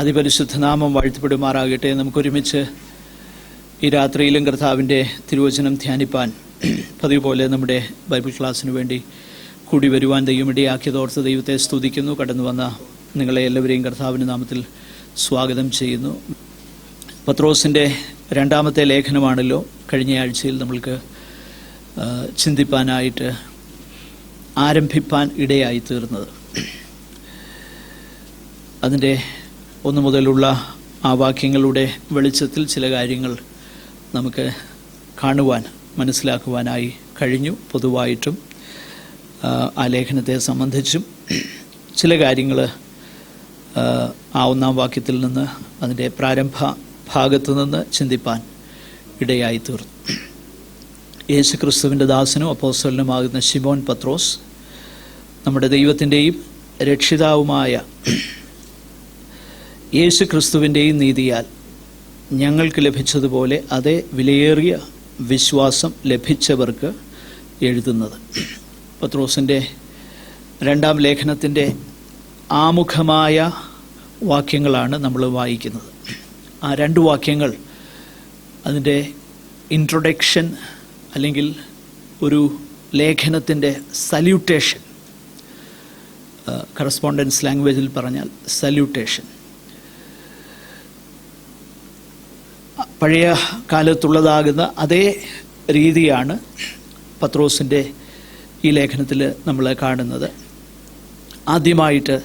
അതിപരിശുദ്ധനാമം വാഴ്ത്തപ്പെടുമാറാകട്ടെ. നമുക്കൊരുമിച്ച് ഈ രാത്രിയിലും കർത്താവിൻ്റെ തിരുവചനം ധ്യാനിപ്പാൻ പതിവ് പോലെ നമ്മുടെ ബൈബിൾ ക്ലാസ്സിന് വേണ്ടി കൂടി വരുവാൻ ദൈവം ഇടയാക്കിയതോർത്ത് ദൈവത്തെ സ്തുതിക്കുന്നു. കടന്നു വന്ന നിങ്ങളെ എല്ലാവരെയും കർത്താവിൻ്റെ നാമത്തിൽ സ്വാഗതം ചെയ്യുന്നു. പത്രോസിൻ്റെ രണ്ടാമത്തെ ലേഖനമാണല്ലോ കഴിഞ്ഞ ആഴ്ചയിൽ നമ്മൾക്ക് ചിന്തിപ്പാനായിട്ട് ആരംഭിപ്പാൻ ഇടയായി തീർന്നത്. അതിൻ്റെ 1 മുതലുള്ള ആ വാക്യങ്ങളുടെ വെളിച്ചത്തിൽ ചില കാര്യങ്ങൾ നമുക്ക് കാണുവാൻ മനസ്സിലാക്കുവാനായി കഴിഞ്ഞു. പൊതുവായിട്ടും ആ ലേഖനത്തെ സംബന്ധിച്ചും ചില കാര്യങ്ങൾ ആ 1-ാം വാക്യത്തിൽ നിന്ന് അതിൻ്റെ പ്രാരംഭ ഭാഗത്തു നിന്ന് ചിന്തിപ്പാൻ ഇടയായി തീർന്നു. യേശു ക്രിസ്തുവിൻ്റെ ദാസനും അപ്പോസ്തലനുമാകുന്ന ശിമോൻ പത്രോസ് നമ്മുടെ ദൈവത്തിൻ്റെയും രക്ഷിതാവുമായ യേശു ക്രിസ്തുവിൻ്റെയും നീതിയാൽ ഞങ്ങൾക്ക് ലഭിച്ചതുപോലെ അതേ വിലയേറിയ വിശ്വാസം ലഭിച്ചവർക്ക് എഴുതുന്നത്. പത്രോസിൻ്റെ 2-ാം ലേഖനത്തിൻ്റെ ആമുഖമായ വാക്യങ്ങളാണ് നമ്മൾ വായിക്കുന്നത്. ആ 2 വാക്യങ്ങൾ അതിൻ്റെ ഇൻട്രൊഡക്ഷൻ അല്ലെങ്കിൽ ഒരു ലേഖനത്തിൻ്റെ സല്യൂട്ടേഷൻ, കറസ്പോണ്ടൻസ് ലാംഗ്വേജിൽ പറഞ്ഞാൽ സല്യൂട്ടേഷൻ, പഴയ കാലത്തുള്ളതാകുന്ന അതേ രീതിയാണ് പത്രോസിൻ്റെ ഈ ലേഖനത്തിൽ നമ്മൾ കാണുന്നത്. ആദ്യമായിട്ട്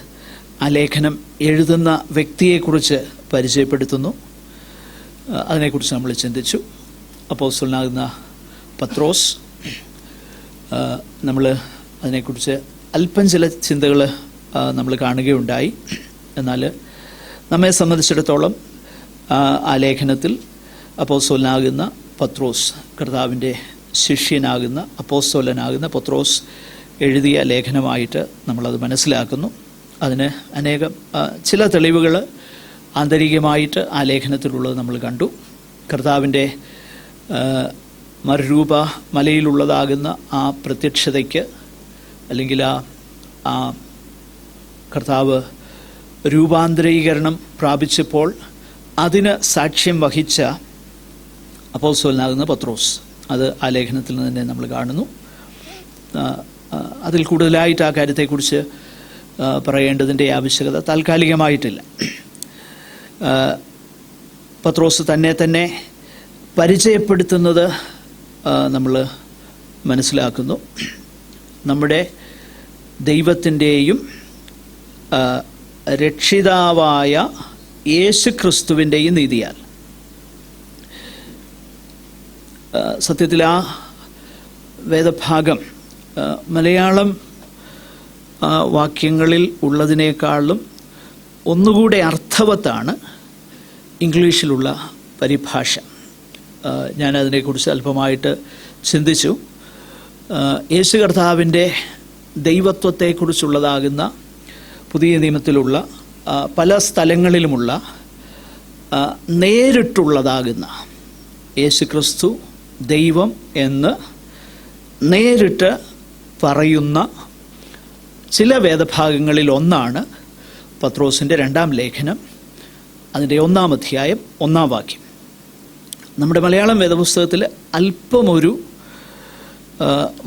ആ ലേഖനം എഴുതുന്ന വ്യക്തിയെക്കുറിച്ച് പരിചയപ്പെടുത്തുന്നു. അതിനെക്കുറിച്ച് നമ്മൾ ചിന്തിച്ചു. അപ്പോസ്തലനാകുന്ന പത്രോസ്, നമ്മൾ അതിനെക്കുറിച്ച് അല്പം ചില ചിന്തകൾ നമ്മൾ കാണുകയുണ്ടായി. എന്നാൽ നമ്മെ സംബന്ധിച്ചിടത്തോളം ആ ലേഖനത്തിൽ അപ്പോസ്തലനാകുന്ന പത്രോസ്, കർത്താവിൻ്റെ ശിഷ്യനാകുന്ന അപ്പോസ്തലനാകുന്ന പത്രോസ് എഴുതിയ ലേഖനമായിട്ട് നമ്മളത് മനസ്സിലാക്കുന്നു. അതിന് അനേകം ചില തെളിവുകൾ ആന്തരികമായിട്ട് ആ ലേഖനത്തിലുള്ളത് നമ്മൾ കണ്ടു. കർത്താവിൻ്റെ മറുരൂപ മലയിലുള്ളതാകുന്ന ആ പ്രത്യക്ഷതയ്ക്ക് അല്ലെങ്കിൽ ആ കർത്താവ് രൂപാന്തരീകരണം പ്രാപിച്ചപ്പോൾ അതിന് സാക്ഷ്യം വഹിച്ച അപ്പോസ്തലനാകുന്ന പത്രോസ്, അത് ആ ലേഖനത്തിൽ നിന്ന് തന്നെ നമ്മൾ കാണുന്നു. അതിൽ കൂടുതലായിട്ട് ആ കാര്യത്തെക്കുറിച്ച് പറയേണ്ടതിൻ്റെ ആവശ്യകത താൽക്കാലികമായിട്ടില്ല. പത്രോസ് തന്നെ പരിചയപ്പെടുത്തുന്നത് നമ്മൾ മനസ്സിലാക്കുന്നു. നമ്മുടെ ദൈവത്തിൻ്റെയും രക്ഷിതാവായ യേശു ക്രിസ്തുവിൻ്റെയും നീതിയാൽ. സത്യത്തിൽ ആ വേദഭാഗം മലയാളം വാക്യങ്ങളിൽ ഉള്ളതിനേക്കാളും ഒന്നുകൂടെ അർത്ഥവത്താണ് ഇംഗ്ലീഷിലുള്ള പരിഭാഷ. ഞാനതിനെക്കുറിച്ച് അല്പമായിട്ട് ചിന്തിച്ചു. യേശു കർത്താവിൻ്റെ ദൈവത്വത്തെക്കുറിച്ചുള്ളതാകുന്ന പുതിയ നിയമത്തിലുള്ള പല സ്ഥലങ്ങളിലുമുള്ള നേരിട്ടുള്ളതാകുന്ന യേശു ക്രിസ്തു ദൈവം എന്ന് നേരിട്ട് പറയുന്ന ചില വേദഭാഗങ്ങളിൽ ഒന്നാണ് പത്രോസിൻ്റെ 2-ാം ലേഖനം, അതിൻ്റെ 1-ാം അധ്യായം 1-ാം വാക്യം. നമ്മുടെ മലയാളം വേദപുസ്തകത്തിൽ അല്പമൊരു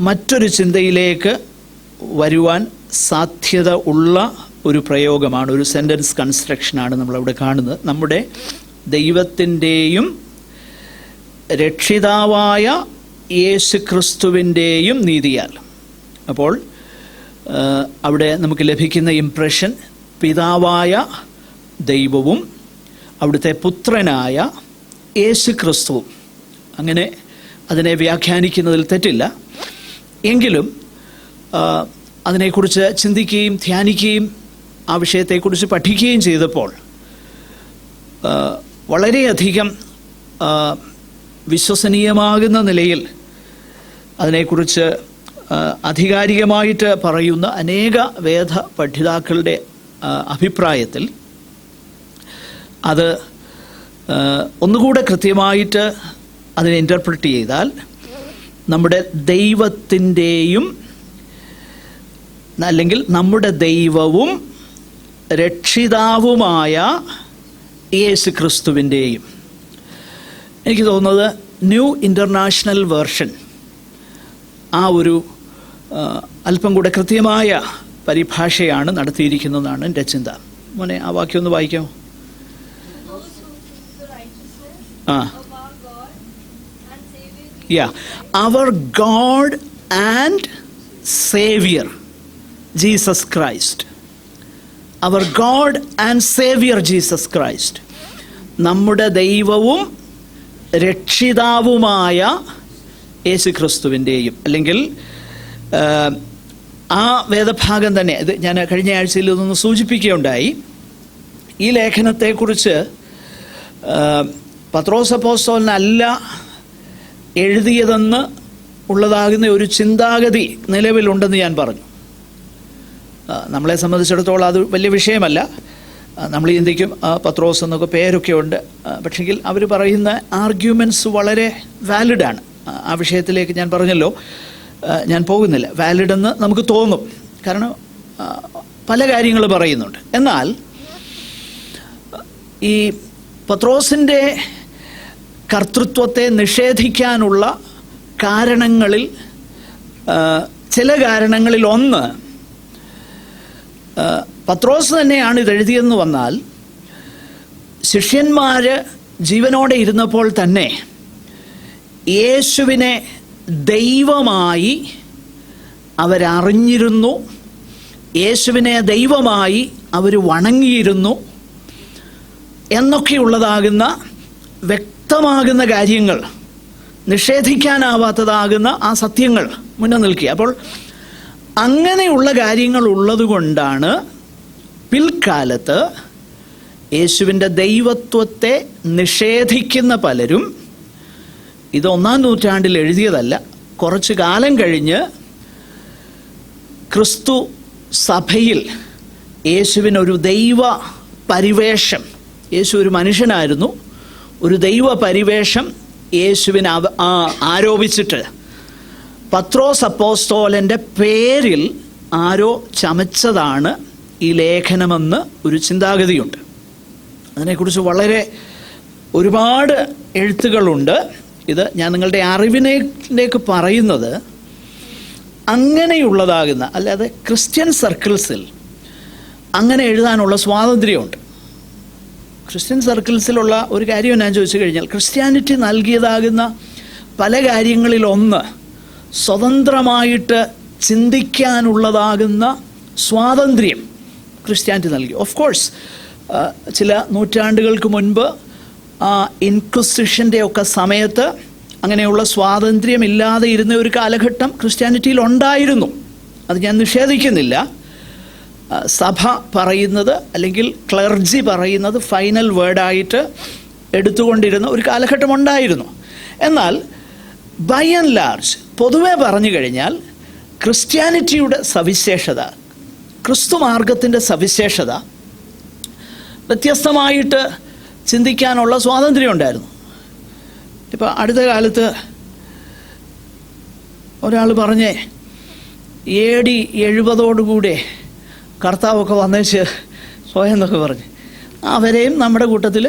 മറ്റൊരു ചിന്തയിലേക്ക് വരുവാൻ സാധ്യത ഉള്ള ഒരു പ്രയോഗമാണ്, ഒരു സെൻറ്റൻസ് കൺസ്ട്രക്ഷനാണ് നമ്മളവിടെ കാണുന്നത്. നമ്മുടെ ദൈവത്തിൻ്റെയും രക്ഷിതാവായ യേശു ക്രിസ്തുവിൻ്റെയും നീതിയാൽ. അപ്പോൾ അവിടെ നമുക്ക് ലഭിക്കുന്ന ഇംപ്രഷൻ പിതാവായ ദൈവവും അവിടുത്തെ പുത്രനായ യേശു ക്രിസ്തുവും. അങ്ങനെ അതിനെ വ്യാഖ്യാനിക്കുന്നതിൽ തെറ്റില്ല. എങ്കിലും അതിനെക്കുറിച്ച് ചിന്തിക്കുകയും ധ്യാനിക്കുകയും ആ വിഷയത്തെക്കുറിച്ച് പഠിക്കുകയും ചെയ്തപ്പോൾ വളരെയധികം വിശ്വസനീയമാകുന്ന നിലയിൽ അതിനെക്കുറിച്ച് ആധികാരികമായിട്ട് പറയുന്ന അനേക വേദ പഠിതാക്കളുടെ അഭിപ്രായത്തിൽ അത് ഒന്നുകൂടെ കൃത്യമായിട്ട് അതിനെ ഇൻ്റർപ്രറ്റ് ചെയ്താൽ നമ്മുടെ ദൈവത്തിൻ്റെയും അല്ലെങ്കിൽ നമ്മുടെ ദൈവവും രക്ഷിതാവുമായ യേശു ക്രിസ്തുവിൻ്റെയും. എനിക്ക് തോന്നുന്നത് ന്യൂ ഇൻ്റർനാഷണൽ വേർഷൻ ആ ഒരു അല്പം കൂടെ കൃത്യമായ പരിഭാഷയാണ് നടത്തിയിരിക്കുന്നതെന്നാണ് എൻ്റെ ചിന്ത. മോനെ ആ വാക്യം ഒന്ന് വായിക്കാമോ? Our God and Savior Jesus Christ. Our God and Savior Jesus Christ. നമ്മുടെ ദൈവവും രക്ഷിതാവുമായ യേശു ക്രിസ്തുവിൻ്റെയും, അല്ലെങ്കിൽ ആ വേദഭാഗം തന്നെ ഇത് ഞാൻ കഴിഞ്ഞ ആഴ്ചയിൽ ഇതൊന്ന് സൂചിപ്പിക്കുകയുണ്ടായി. ഈ ലേഖനത്തെക്കുറിച്ച് പത്രോസ് അപ്പോസ്തലനല്ല എഴുതിയതെന്ന് ഉള്ളതാകുന്ന ഒരു ചിന്താഗതി നിലവിലുണ്ടെന്ന് ഞാൻ പറഞ്ഞു. നമ്മളെ സംബന്ധിച്ചിടത്തോളം അത് വലിയ വിഷയമല്ല. നമ്മൾ ചിന്തിക്കും പത്രോസ് എന്നൊക്കെ പേരൊക്കെ ഉണ്ട്, പക്ഷെങ്കിൽ അവർ പറയുന്ന ആർഗ്യുമെൻറ്റ്സ് വളരെ വാലിഡാണ്. ആ വിഷയത്തിലേക്ക് ഞാൻ പറഞ്ഞല്ലോ, ഞാൻ പോകുന്നില്ല. വാലിഡെന്ന് നമുക്ക് തോന്നും, കാരണം പല കാര്യങ്ങൾ പറയുന്നുണ്ട്. എന്നാൽ ഈ പത്രോസിൻ്റെ കർത്തൃത്വത്തെ നിഷേധിക്കാനുള്ള കാരണങ്ങളിൽ ചില കാരണങ്ങളിൽ ഒന്ന്, പത്രോസ് തന്നെയാണ് ഇതെഴുതിയെന്ന് വന്നാൽ ശിഷ്യന്മാർ ജീവനോടെ ഇരുന്നപ്പോൾ തന്നെ യേശുവിനെ ദൈവമായി അവരറിഞ്ഞിരുന്നു, യേശുവിനെ ദൈവമായി അവർ വണങ്ങിയിരുന്നു എന്നൊക്കെയുള്ളതാകുന്ന വ്യക്തമാകുന്ന കാര്യങ്ങൾ, നിഷേധിക്കാനാവാത്തതാകുന്ന ആ സത്യങ്ങൾ മുന്നിൽ നിൽക്കുക. അപ്പോൾ അങ്ങനെയുള്ള കാര്യങ്ങൾ ഉള്ളതുകൊണ്ടാണ് പിൽക്കാലത്ത് യേശുവിൻ്റെ ദൈവത്വത്തെ നിഷേധിക്കുന്ന പലരും, ഇത് 1-ാം നൂറ്റാണ്ടിൽ എഴുതിയതല്ല, കുറച്ചു കാലം കഴിഞ്ഞ് ക്രിസ്തു സഭയിൽ യേശുവിനൊരു ദൈവ പരിവേഷം, യേശു ഒരു മനുഷ്യനായിരുന്നു, ഒരു ദൈവ പരിവേഷം യേശുവിനെ ആരോപിച്ചിട്ട് പത്രോസ് അപ്പോസ്തലൻ്റെ പേരിൽ ആരോ ചമച്ചതാണ് ഈ ലേഖനമെന്ന് ഒരു ചിന്താഗതിയുണ്ട്. അതിനെക്കുറിച്ച് വളരെ ഒരുപാട് എഴുത്തുകളുണ്ട്. ഇത് ഞാൻ നിങ്ങളുടെ അറിവിനേക്ക് പറയുന്നത് അങ്ങനെയുള്ളതാകുന്ന, അല്ലാതെ ക്രിസ്ത്യൻ സർക്കിൾസിൽ അങ്ങനെ എഴുതാനുള്ള സ്വാതന്ത്ര്യമുണ്ട്. ക്രിസ്ത്യൻ സർക്കിൾസിലുള്ള ഒരു കാര്യം ഞാൻ ചോദിച്ചു കഴിഞ്ഞാൽ, ക്രിസ്ത്യാനിറ്റി നൽകിയതാകുന്ന പല കാര്യങ്ങളിലൊന്ന് സ്വതന്ത്രമായിട്ട് ചിന്തിക്കാനുള്ളതാകുന്ന സ്വാതന്ത്ര്യം ക്രിസ്ത്യാനിറ്റി നൽകി. ഓഫ് കോഴ്സ് ചില നൂറ്റാണ്ടുകൾക്ക് മുൻപ് ഇൻക്വിസിഷൻ്റെ ഒക്കെ സമയത്ത് അങ്ങനെയുള്ള സ്വാതന്ത്ര്യമില്ലാതെ ഇരുന്ന ഒരു കാലഘട്ടം ക്രിസ്ത്യാനിറ്റിയിൽ ഉണ്ടായിരുന്നു. അത് ഞാൻ നിഷേധിക്കുന്നില്ല. സഭ പറയുന്നത് അല്ലെങ്കിൽ ക്ലർജി പറയുന്നത് ഫൈനൽ വേർഡായിട്ട് എടുത്തുകൊണ്ടിരുന്ന ഒരു കാലഘട്ടം ഉണ്ടായിരുന്നു. എന്നാൽ ബൈ ആൻഡ് ലാർജ് പൊതുവെ പറഞ്ഞു കഴിഞ്ഞാൽ ക്രിസ്ത്യാനിറ്റിയുടെ സവിശേഷത, ക്രിസ്തു മാർഗത്തിൻ്റെ സവിശേഷത വ്യത്യസ്തമായിട്ട് ചിന്തിക്കാനുള്ള സ്വാതന്ത്ര്യം ഉണ്ടായിരുന്നു. ഇപ്പോൾ അടുത്ത കാലത്ത് ഒരാൾ പറഞ്ഞേ AD 70 കർത്താവൊക്കെ വന്നേച്ച് സ്വയം എന്നൊക്കെ പറഞ്ഞ് അവരെയും നമ്മുടെ കൂട്ടത്തിൽ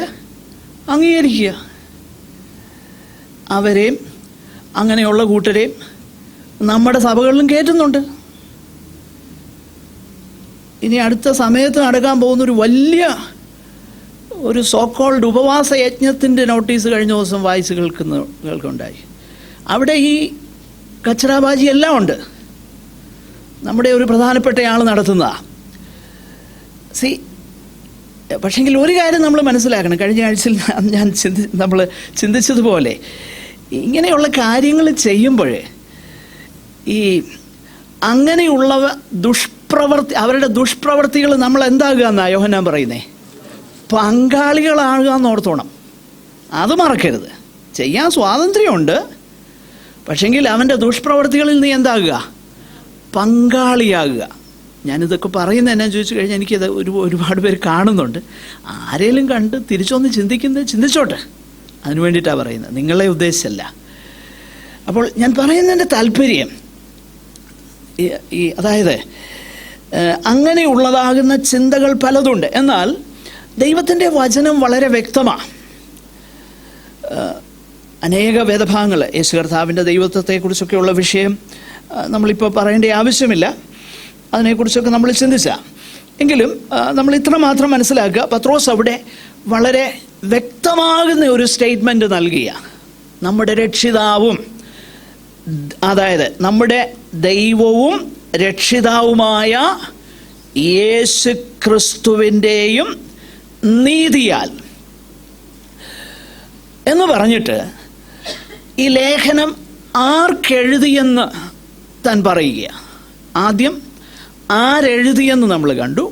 അംഗീകരിക്കുക, അവരെയും അങ്ങനെയുള്ള കൂട്ടരെയും നമ്മുടെ സഭകളിലും കയറ്റുന്നുണ്ട്. ഇനി അടുത്ത സമയത്ത് നടക്കാൻ പോകുന്നൊരു വലിയ ഒരു സോക്കോൾഡ് ഉപവാസ യജ്ഞത്തിൻ്റെ നോട്ടീസ് കഴിഞ്ഞ ദിവസം വായിച്ച് കേൾക്കുന്നുണ്ടായി. അവിടെ ഈ കച്ചറാബാജി എല്ലാം ഉണ്ട്. നമ്മുടെ ഒരു പ്രധാനപ്പെട്ട ആൾ നടത്തുന്നതാണ്. പക്ഷെങ്കിൽ ഒരു കാര്യം നമ്മൾ മനസ്സിലാക്കണം, കഴിഞ്ഞ ആഴ്ചയിൽ ഞാൻ നമ്മൾ ചിന്തിച്ചതുപോലെ ഇങ്ങനെയുള്ള കാര്യങ്ങൾ ചെയ്യുമ്പോഴേ ഈ അങ്ങനെയുള്ള അവരുടെ ദുഷ്പ്രവർത്തികൾ നമ്മൾ എന്താകുക എന്നാ യോഹന്നാൻ പറയുന്നേ, പങ്കാളികളാകുക എന്ന് ഓർത്തോണം. അത് മറക്കരുത്. ചെയ്യാൻ സ്വാതന്ത്ര്യമുണ്ട്, പക്ഷെങ്കിൽ അവൻ്റെ ദുഷ്പ്രവർത്തികളിൽ നീ എന്താകുക, പങ്കാളിയാകുക. ഞാനിതൊക്കെ പറയുന്നത് എന്നാ ചോദിച്ചു കഴിഞ്ഞാൽ എനിക്കത് ഒരുപാട് പേര് കാണുന്നുണ്ട്. ആരെങ്കിലും കണ്ട് തിരിച്ചൊന്ന് ചിന്തിച്ചോട്ടെ, അതിനു വേണ്ടിയിട്ടാണ് പറയുന്നത്, നിങ്ങളെ ഉദ്ദേശിച്ചല്ല. അപ്പോൾ ഞാൻ പറയുന്നതിൻ്റെ താല്പര്യം അതായത് അങ്ങനെയുള്ളതാകുന്ന ചിന്തകൾ പലതുണ്ട്. എന്നാൽ ദൈവത്തിൻ്റെ വചനം വളരെ വ്യക്തമാണ്. അനേക വേദഭാഗങ്ങൾ യേശു കർത്താവിൻ്റെ ദൈവത്വത്തെക്കുറിച്ചൊക്കെയുള്ള വിഷയം നമ്മളിപ്പോൾ പറയേണ്ട ആവശ്യമില്ല. അതിനെക്കുറിച്ചൊക്കെ നമ്മൾ ചിന്തിച്ചാൽ എങ്കിലും നമ്മൾ ഇത്ര മാത്രം മനസ്സിലാക്കുക, പത്രോസ് അവിടെ വളരെ വ്യക്തമാകുന്ന ഒരു സ്റ്റേറ്റ്മെൻറ്റ് നൽകിയ നമ്മുടെ രക്ഷിതാവും, അതായത് നമ്മുടെ ദൈവവും രക്ഷിതാവുമായ യേശു ക്രിസ്തുവിൻ്റെയും നീതിയാൽ എന്ന് പറഞ്ഞിട്ട് ഈ ലേഖനം ആർക്കെഴുതിയെന്ന് താൻ പറയുക. ആദ്യം ആരെഴുതിയെന്ന് നമ്മൾ കണ്ടു.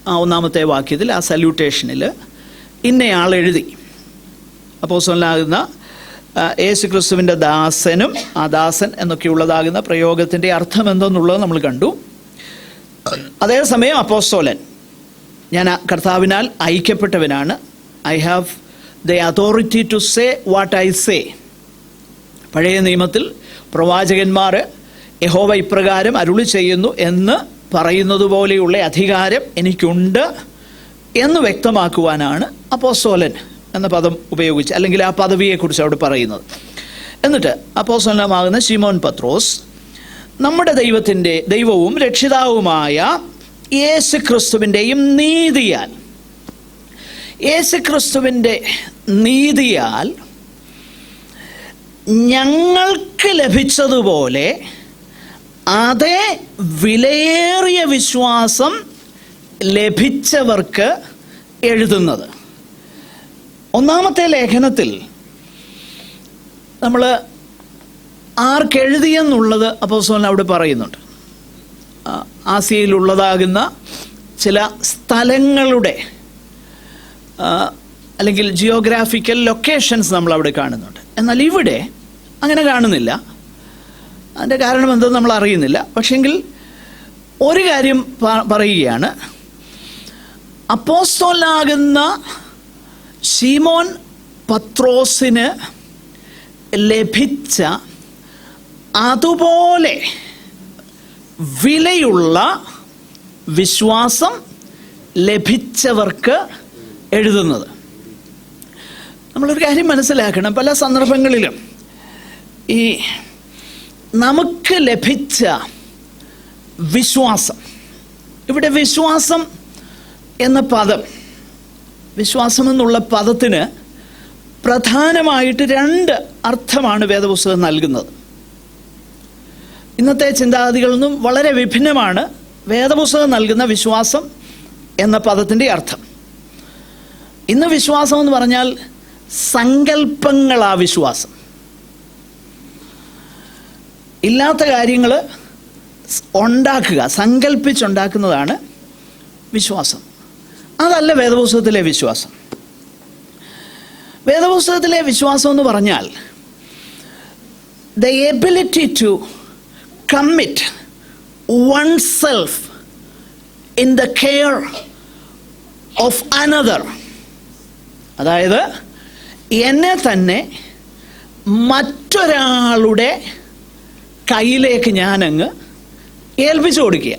ആ ഒന്നാമത്തെ വാക്യത്തിൽ, ആ സല്യൂട്ടേഷനിൽ ഇന്നയാൾ എഴുതി. അപ്പോസ്തലനാകുന്ന യേശു ക്രിസ്തുവിൻ്റെ ദാസനും, ആ ദാസൻ എന്നൊക്കെയുള്ളതാകുന്ന പ്രയോഗത്തിൻ്റെ അർത്ഥം എന്തെന്നുള്ളത് നമ്മൾ കണ്ടു. അതേസമയം അപ്പോസ്തലൻ, ഞാൻ കർത്താവിനാൽ അയക്കപ്പെട്ടവനാണ്. I have the authority to say what I say. പഴയ നിയമത്തിൽ പ്രവാചകന്മാർ യഹോവ ഇപ്രകാരം അരുളി ചെയ്യുന്നു എന്ന് പറയുന്നത് പോലെയുള്ള അധികാരം എനിക്കുണ്ട് എന്ന് വ്യക്തമാക്കുവാനാണ് അപ്പോസ്തലൻ എന്ന പദം ഉപയോഗിച്ച്, അല്ലെങ്കിൽ ആ പദവിയെക്കുറിച്ച് അവിടെ പറയുന്നത്. എന്നിട്ട് അപ്പോസ്തലനാകുന്ന ശിമോൻ പത്രോസ് നമ്മുടെ ദൈവവും രക്ഷിതാവുമായ യേശു ക്രിസ്തുവിൻ്റെയും നീതിയാൽ, യേശു ക്രിസ്തുവിൻ്റെ നീതിയാൽ ഞങ്ങൾക്ക് ലഭിച്ചതുപോലെ അതേ വിലയേറിയ വിശ്വാസം ലഭിച്ചവർക്ക് എഴുതുന്നത്. ഒന്നാമത്തെ ലേഖനത്തിൽ നമ്മൾ ആർക്കെഴുതിയെന്നുള്ളത് അപ്പോസ്തലൻ അവിടെ പറയുന്നുണ്ട്. ആസിയയിലുള്ളതാകുന്ന ചില സ്ഥലങ്ങളുടെ അല്ലെങ്കിൽ ജിയോഗ്രാഫിക്കൽ ലൊക്കേഷൻസ് നമ്മൾ അവിടെ കാണുന്നുണ്ട്. എന്നാൽ ഇവിടെ അങ്ങനെ കാണുന്നില്ല. അതിൻ്റെ കാരണം എന്തെന്ന് നമ്മൾ അറിയുന്നില്ല. പക്ഷെങ്കിൽ ഒരു കാര്യം പറയുകയാണ്, അപ്പോസ്തലനാകുന്ന ശിമോൻ പത്രോസിന് ലഭിച്ച അതുപോലെ വിലയുള്ള വിശ്വാസം ലഭിച്ചവർക്ക് എഴുതുന്നത്. നമ്മളൊരു കാര്യം മനസ്സിലാക്കണം, പല സന്ദർഭങ്ങളിലും ഈ നമുക്ക് ലഭിച്ച വിശ്വാസം, ഇവിടെ വിശ്വാസം എന്ന പദം, വിശ്വാസം എന്നുള്ള പദത്തിന് പ്രധാനമായിട്ട് രണ്ട് അർത്ഥമാണ് വേദപുസ്തകം നൽകുന്നത്. ഇന്നത്തെ ചിന്താഗതികളിൽ നിന്നും വളരെ വിഭിന്നമാണ് വേദപുസ്തകം നൽകുന്ന വിശ്വാസം എന്ന പദത്തിൻ്റെ അർത്ഥം. ഇന്ന് വിശ്വാസം എന്ന് പറഞ്ഞാൽ സങ്കല്പങ്ങളാ വിശ്വാസം. ഇല്ലാത്ത കാര്യങ്ങൾ ഉണ്ടാക്കുക, സങ്കല്പിച്ചുണ്ടാക്കുന്നതാണ് വിശ്വാസം. അതല്ല വേദപുസ്തകത്തിലെ വിശ്വാസം. വേദപുസ്തകത്തിലെ വിശ്വാസം എന്ന് പറഞ്ഞാൽ the ability to commit oneself in the care of another. അതായത് എന്നെ തന്നെ മറ്റൊരാളുടെ കയ്യിലേക്ക് ഞാനങ്ങ് ഏൽപ്പിച്ചു കൊടുക്കുക.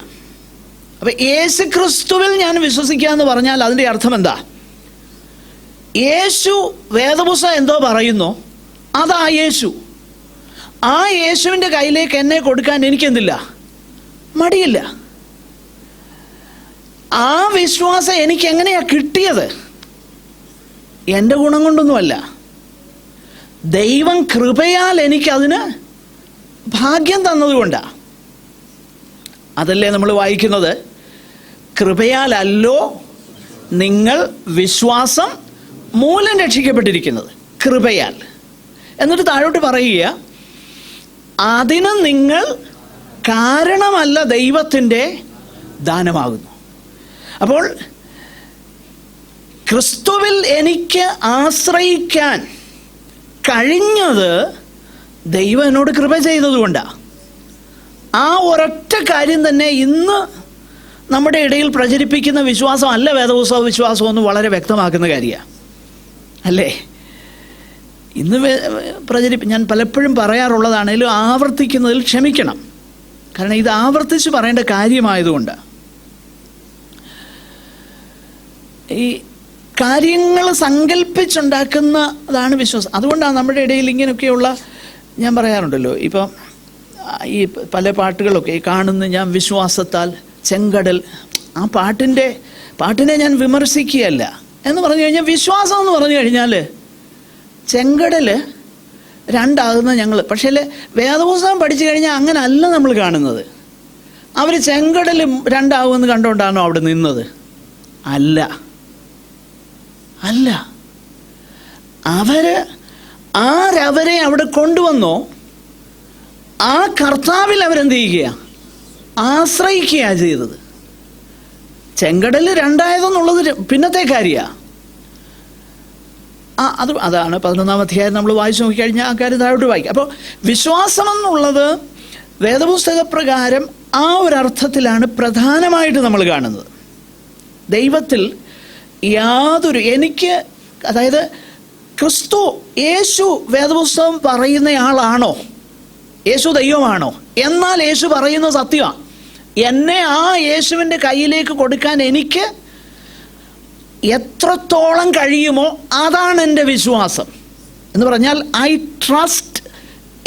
അപ്പം യേശു ക്രിസ്തുവിൽ ഞാൻ വിശ്വസിക്കുക എന്ന് പറഞ്ഞാൽ അതിൻ്റെ അർത്ഥം എന്താ? യേശു വേദപുസ്തകം എന്തോ പറയുന്നു, അതാ യേശു. ആ യേശുവിൻ്റെ കയ്യിലേക്ക് എന്നെ കൊടുക്കാൻ എനിക്കെന്തില്ല, മടിയില്ല. ആ വിശ്വാസം എനിക്ക് എങ്ങനെയാ കിട്ടിയത്? എൻ്റെ ഗുണം കൊണ്ടൊന്നുമല്ല, ദൈവം കൃപയാൽ എനിക്കതിന് ഭാഗ്യം തന്നതുകൊണ്ടാണ്. അതല്ലേ നമ്മൾ വായിക്കുന്നത്, കൃപയാലല്ലോ നിങ്ങൾ വിശ്വാസം മൂലം രക്ഷിക്കപ്പെട്ടിരിക്കുന്നത്, കൃപയാൽ. എന്നിട്ട് താഴോട്ട് പറയുക, അതിന് നിങ്ങൾ കാരണമല്ല, ദൈവത്തിൻ്റെ ദാനമാകുന്നു. അപ്പോൾ ക്രിസ്തുവിൽ എനിക്ക് ആശ്രയിക്കാൻ കഴിഞ്ഞത് ദൈവം എന്നോട് കൃപ ചെയ്തതുകൊണ്ടാണ്. ആ ഒരൊറ്റ കാര്യം തന്നെ ഇന്ന് നമ്മുടെ ഇടയിൽ പ്രചരിപ്പിക്കുന്ന വിശ്വാസം അല്ല വേദപുസ്തക വിശ്വാസം എന്ന് വളരെ വ്യക്തമാക്കുന്ന കാര്യമാണ്, അല്ലേ? ഇന്ന് ഞാൻ പലപ്പോഴും പറയാറുള്ളതാണെങ്കിലും ആവർത്തിക്കുന്നതിൽ ക്ഷമിക്കണം. കാരണം ഇത് ആവർത്തിച്ച് പറയേണ്ട കാര്യമായതുകൊണ്ട്. ഈ കാര്യങ്ങൾ സങ്കല്പിച്ചുണ്ടാക്കുന്നതാണ് വിശ്വാസം. അതുകൊണ്ടാണ് നമ്മുടെ ഇടയിൽ ഇങ്ങനെയൊക്കെയുള്ള, ഞാൻ പറയാറുണ്ടല്ലോ, ഇപ്പം ഈ പല പാട്ടുകളൊക്കെ കാണുന്ന ഞാൻ വിശ്വാസത്താൽ ചെങ്കടൽ, ആ പാട്ടിനെ ഞാൻ വിമർശിക്കുകയല്ല. എന്ന് പറഞ്ഞു കഴിഞ്ഞാൽ വിശ്വാസം എന്ന് പറഞ്ഞു കഴിഞ്ഞാൽ ചെങ്കടൽ രണ്ടാകുന്ന ഞങ്ങൾ, പക്ഷേ വേദപുസ്തകം പഠിച്ചു കഴിഞ്ഞാൽ അങ്ങനെ അല്ല നമ്മൾ കാണുന്നത്. അവർ ചെങ്കടൽ രണ്ടാകുമെന്ന് കണ്ടുകൊണ്ടാണോ അവിടെ നിന്നത്? അല്ല. ആരവരെ അവിടെ കൊണ്ടുവന്നോ ആ കർത്താവിൽ അവരെന്ത് ചെയ്യുക? ആശ്രയിക്കുകയാണ് ചെയ്തത്. ചെങ്കടൽ രണ്ടായതെന്നുള്ളത് പിന്നത്തെ കാര്യമാണ്. അതാണ് 11-ാം അധ്യായം നമ്മൾ വായിച്ചു നോക്കിക്കഴിഞ്ഞാൽ ആ കാര്യം താഴോട്ട് വായിക്കാം. അപ്പോൾ വിശ്വാസമെന്നുള്ളത് വേദപുസ്തക പ്രകാരം ആ ഒരർത്ഥത്തിലാണ് പ്രധാനമായിട്ട് നമ്മൾ കാണുന്നത്. ദൈവത്തിൽ അതായത് ക്രിസ്തു, യേശു വേദപുസ്തകം പറയുന്നയാളാണോ? യേശു ദൈവമാണോ? എന്നാൽ യേശു പറയുന്നത് സത്യമാണ്. എന്നെ ആ യേശുവിൻ്റെ കയ്യിലേക്ക് കൊടുക്കാൻ എനിക്ക് എത്രത്തോളം കഴിയുമോ അതാണ് എൻ്റെ വിശ്വാസം. എന്ന് പറഞ്ഞാൽ I trust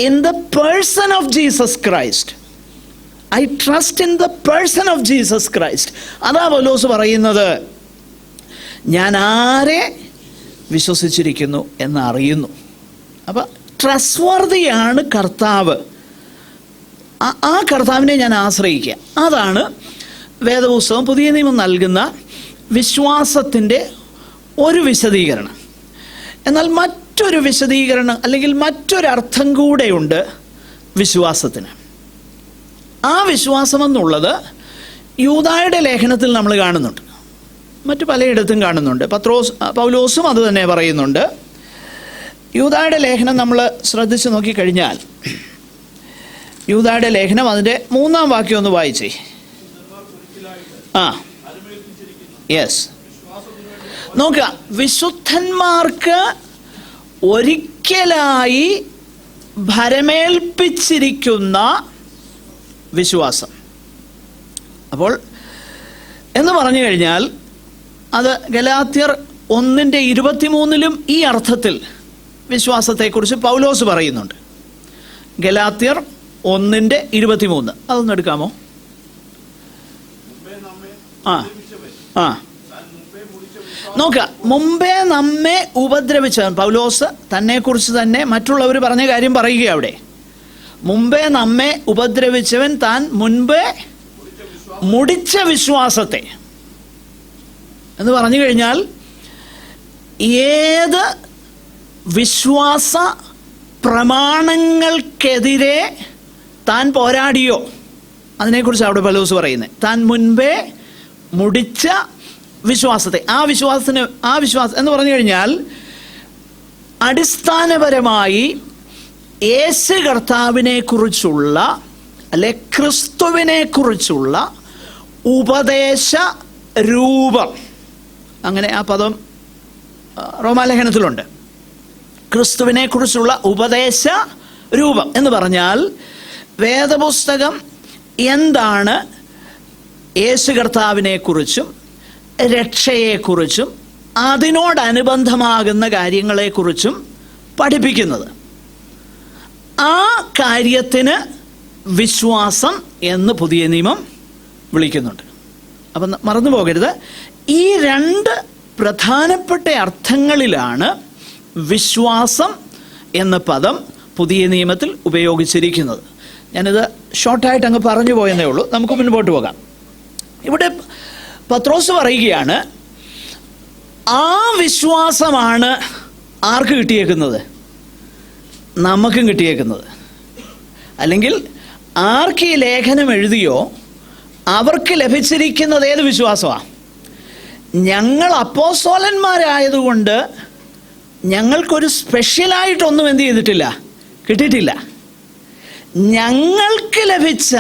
in the person of Jesus Christ. അതാ പൗലോസ് പറയുന്നത്, ഞാൻ ആരെ വിശ്വസിച്ചിരിക്കുന്നു എന്നറിയുന്നു. അപ്പം ട്രസ്റ്റ്വർത്തിയാണ് കർത്താവ്. ആ കർത്താവിനെ ഞാൻ ആശ്രയിക്കുക. അതാണ് വേദപുസ്തകം പുതിയ നിയമം നൽകുന്ന വിശ്വാസത്തിൻ്റെ ഒരു വിശദീകരണം. എന്നാൽ മറ്റൊരു വിശദീകരണം അല്ലെങ്കിൽ മറ്റൊരർത്ഥം കൂടെയുണ്ട് വിശ്വാസത്തിന്. ആ വിശ്വാസമെന്നുള്ളത് യൂദായുടെ ലേഖനത്തിൽ നമ്മൾ കാണുന്നുണ്ട്, മറ്റു പലയിടത്തും കാണുന്നുണ്ട്. പൗലോസും അത് തന്നെ പറയുന്നുണ്ട്. യൂദായുടെ ലേഖനം നമ്മൾ ശ്രദ്ധിച്ചു നോക്കിക്കഴിഞ്ഞാൽ, യൂദായുടെ ലേഖനം അതിൻ്റെ 3-ാം വാക്യം ഒന്ന് വായിച്ചേ. നോക്കുക, വിശുദ്ധന്മാർക്ക് ഒരിക്കലായി ഭരമേൽപ്പിച്ചിരിക്കുന്ന വിശ്വാസം. അപ്പോൾ എന്ന് പറഞ്ഞു കഴിഞ്ഞാൽ അത് ഗലാത്യർ 1:23 ഈ അർത്ഥത്തിൽ വിശ്വാസത്തെക്കുറിച്ച് പൗലോസ് പറയുന്നുണ്ട്. ഗലാത്യർ 1:23 അതൊന്ന് എടുക്കാമോ? നോക്കുക, മുമ്പേ നമ്മെ ഉപദ്രവിച്ചവൻ, പൗലോസ് തന്നെ കുറിച്ച് തന്നെ മറ്റുള്ളവർ പറഞ്ഞ കാര്യം പറയുക. അവിടെ മുമ്പേ നമ്മെ ഉപദ്രവിച്ചവൻ താൻ മുൻപേ മുടിച്ച വിശ്വാസത്തെ എന്ന് പറഞ്ഞു കഴിഞ്ഞാൽ ഏത് വിശ്വാസ പ്രമാണങ്ങൾക്കെതിരെ താൻ പോരാടിയോ അതിനെക്കുറിച്ച് അവിടെ പൗലോസ് പറയുന്നത്. താൻ മുൻപേ മുടിച്ച വിശ്വാസത്തെ, ആ വിശ്വാസം എന്ന് പറഞ്ഞു കഴിഞ്ഞാൽ അടിസ്ഥാനപരമായി യേശു കർത്താവിനെ കുറിച്ചുള്ള അല്ലെ ക്രിസ്തുവിനെ കുറിച്ചുള്ള ഉപദേശ രൂപം, അങ്ങനെ ആ പദം റോമാലേഖനത്തിലുണ്ട്. ക്രിസ്തുവിനെ കുറിച്ചുള്ള ഉപദേശ രൂപം എന്ന് പറഞ്ഞാൽ വേദപുസ്തകം എന്താണ് യേശു കർത്താവിനെ കുറിച്ചും രക്ഷയെക്കുറിച്ചും അതിനോടനുബന്ധമാകുന്ന കാര്യങ്ങളെക്കുറിച്ചും പഠിപ്പിക്കുന്നത്. ആ കാര്യത്തിന് വിശ്വാസം എന്ന് പുതിയ നിയമം വിളിക്കുന്നുണ്ട്. അപ്പം മറന്നു പോകരുത്, ഈ രണ്ട് പ്രധാനപ്പെട്ട അർത്ഥങ്ങളിലാണ് വിശ്വാസം എന്ന പദം പുതിയ നിയമത്തിൽ ഉപയോഗിച്ചിരിക്കുന്നത്. ഞാനിത് ഷോർട്ടായിട്ട് അങ്ങ് പറഞ്ഞു പോയെന്നേ ഉള്ളൂ. നമുക്ക് മുൻപോട്ട് പോകാം. ഇവിടെ പത്രോസ് പറയുകയാണ്, ആ വിശ്വാസമാണ് ആർക്ക് കിട്ടിയേക്കുന്നത്? നമുക്കും കിട്ടിയേക്കുന്നത്. അല്ലെങ്കിൽ ആർക്ക് ഈ ലേഖനം എഴുതിയോ അവർക്ക് ലഭിച്ചിരിക്കുന്നത് ഏത് വിശ്വാസമാണ്? ഞങ്ങൾ അപ്പോസ്തലന്മാരായതുകൊണ്ട് ഞങ്ങൾക്കൊരു സ്പെഷ്യലായിട്ടൊന്നും എന്ത് ചെയ്തിട്ടില്ല, കിട്ടിയിട്ടില്ല. ഞങ്ങൾക്ക് ലഭിച്ച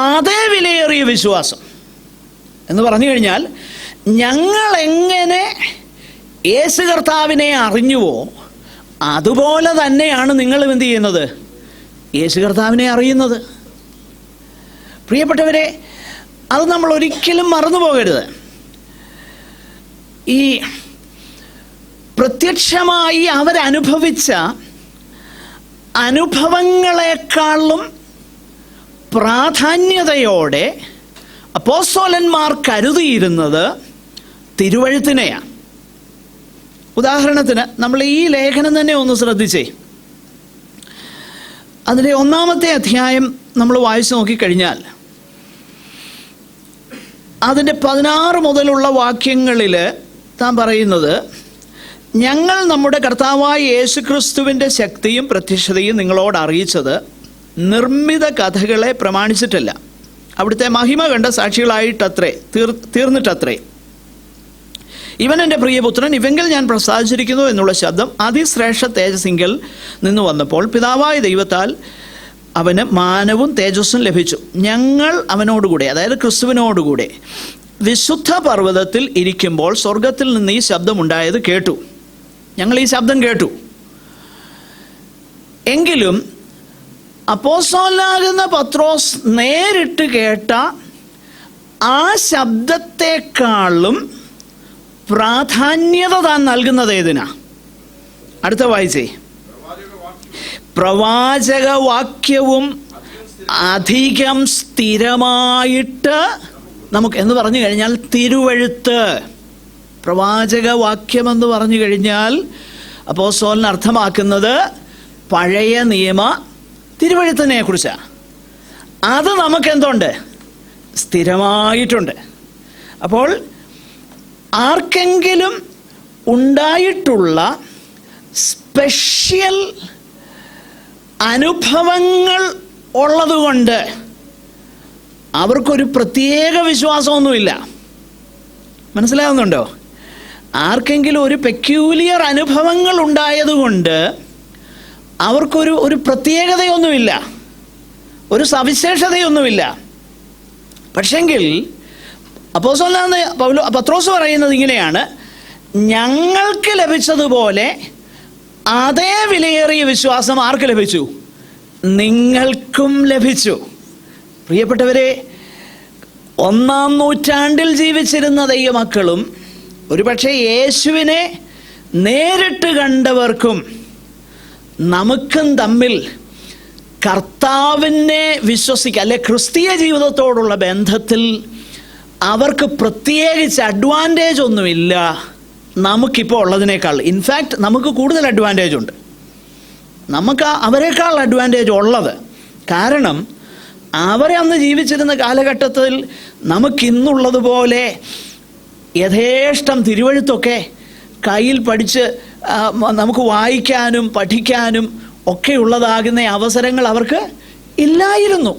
അതേ വിലയേറിയ വിശ്വാസം എന്ന് പറഞ്ഞു കഴിഞ്ഞാൽ, ഞങ്ങൾ എങ്ങനെ യേശു കർത്താവിനെ അറിഞ്ഞുവോ അതുപോലെ തന്നെയാണ് നിങ്ങളും എന്ത് ചെയ്യുന്നത്, യേശു കർത്താവിനെ അറിയുന്നത്. പ്രിയപ്പെട്ടവരെ, അത് നമ്മൾ ഒരിക്കലും മറന്നു പോകരുത്. ഈ പ്രത്യക്ഷമായി അവരനുഭവിച്ച അനുഭവങ്ങളെക്കാളും പ്രാധാന്യതയോടെ അപ്പോസ്തലന്മാർ കരുതിയിരുന്നത് തിരുവഴുത്തിനെയാണ്. ഉദാഹരണത്തിന് നമ്മൾ ഈ ലേഖനം തന്നെ ഒന്ന് ശ്രദ്ധിച്ചേ. അതിൻ്റെ 1-ാമത്തെ അധ്യായം നമ്മൾ വായിച്ചു നോക്കിക്കഴിഞ്ഞാൽ അതിൻ്റെ 16 മുതലുള്ള വാക്യങ്ങളിൽ താൻ പറയുന്നത്, ഞങ്ങൾ നമ്മുടെ കർത്താവായ യേശുക്രിസ്തുവിൻ്റെ ശക്തിയും പ്രത്യക്ഷതയും നിങ്ങളോട് അറിയിച്ചത് നിർമ്മിത കഥകളെ പ്രമാണിച്ചിട്ടല്ല, അവിടുത്തെ മഹിമ കണ്ട സാക്ഷികളായിട്ടത്രേ തീർന്നിട്ടത്രേ. ഇവൻ എൻ്റെ പ്രിയപുത്രൻ, ഇവങ്കിൽ ഞാൻ പ്രസാദിച്ചിരിക്കുന്നു എന്നുള്ള ശബ്ദം അതിശ്രേഷ്ഠ തേജസ്സിങ്കൽ നിന്ന് വന്നപ്പോൾ പിതാവായ ദൈവത്താൽ അവന് മാനവും തേജസ്സും ലഭിച്ചു. ഞങ്ങൾ അവനോടുകൂടെ, അതായത് ക്രിസ്തുവിനോടുകൂടെ വിശുദ്ധ പർവ്വതത്തിൽ ഇരിക്കുമ്പോൾ സ്വർഗത്തിൽ നിന്ന് ഈ ശബ്ദമുണ്ടായത് കേട്ടു. ഞങ്ങൾ ഈ ശബ്ദം കേട്ടു. എങ്കിലും അപ്പോസ്തലനാകുന്ന പത്രോസ് നേരിട്ട് കേട്ട ആ ശബ്ദത്തെക്കാളും പ്രാധാന്യത താൻ നൽകുന്നത് ഏതിനാ? അടുത്ത വായിച്ചേ. പ്രവാചകവാക്യവും അധികം സ്ഥിരമായിട്ട് നമുക്ക് എന്ന് പറഞ്ഞു കഴിഞ്ഞാൽ തിരുവഴുത്ത്. പ്രവാചകവാക്യം എന്ന് പറഞ്ഞു കഴിഞ്ഞാൽ അപ്പോസ്തലൻ അർത്ഥമാക്കുന്നത് പഴയ നിയമ തിരുവഴുത്തിനെ കുറിച്ചാണ്. അത് നമുക്കെന്തുണ്ട്? സ്ഥിരമായിട്ടുണ്ട്. അപ്പോൾ ആർക്കെങ്കിലും ഉണ്ടായിട്ടുള്ള സ്പെഷ്യൽ അനുഭവങ്ങൾ ഉള്ളതുകൊണ്ട് അവർക്കൊരു പ്രത്യേക വിശ്വാസമൊന്നുമില്ല. മനസ്സിലാകുന്നുണ്ടോ? ആർക്കെങ്കിലും ഒരു പെക്യൂലിയർ അനുഭവങ്ങൾ ഉണ്ടായതുകൊണ്ട് അവർക്കൊരു പ്രത്യേകതയൊന്നുമില്ല, ഒരു സവിശേഷതയൊന്നുമില്ല. പക്ഷെങ്കിൽ അപ്പോസ്തലനായ പത്രോസ് പറയുന്നത് ഇങ്ങനെയാണ്, ഞങ്ങൾക്ക് ലഭിച്ചതുപോലെ അതേ വിലയേറിയ വിശ്വാസം ആർക്ക് ലഭിച്ചു? നിങ്ങൾക്കും ലഭിച്ചു. പ്രിയപ്പെട്ടവരെ, 1-ാം നൂറ്റാണ്ടിൽ ജീവിച്ചിരുന്ന ദൈവമക്കളും ഒരുപക്ഷെ യേശുവിനെ നേരിട്ട് കണ്ടവർക്കും നമുക്കും തമ്മിൽ കർത്താവിനെ വിശ്വസിക്കുക, അല്ലെ ക്രിസ്തീയ ജീവിതത്തോടുള്ള ബന്ധത്തിൽ അവർക്ക് പ്രത്യേകിച്ച് അഡ്വാൻറ്റേജ് ഒന്നുമില്ല നമുക്കിപ്പോൾ ഉള്ളതിനേക്കാൾ. ഇൻഫാക്റ്റ് നമുക്ക് കൂടുതൽ അഡ്വാൻറ്റേജ് ഉണ്ട്, നമുക്ക് അവരെക്കാൾ അഡ്വാൻറ്റേജ് ഉള്ളത്. കാരണം അവരെ അന്ന് ജീവിച്ചിരുന്ന കാലഘട്ടത്തിൽ നമുക്കിന്നുള്ളതുപോലെ യഥേഷ്ടം തിരുവഴുത്തൊക്കെ കയ്യിൽ പഠിച്ച് നമുക്ക് വായിക്കാനും പഠിക്കാനും ഒക്കെ ഉള്ളതാകുന്ന അവസരങ്ങൾ അവർക്ക് ഇല്ലായിരുന്നു.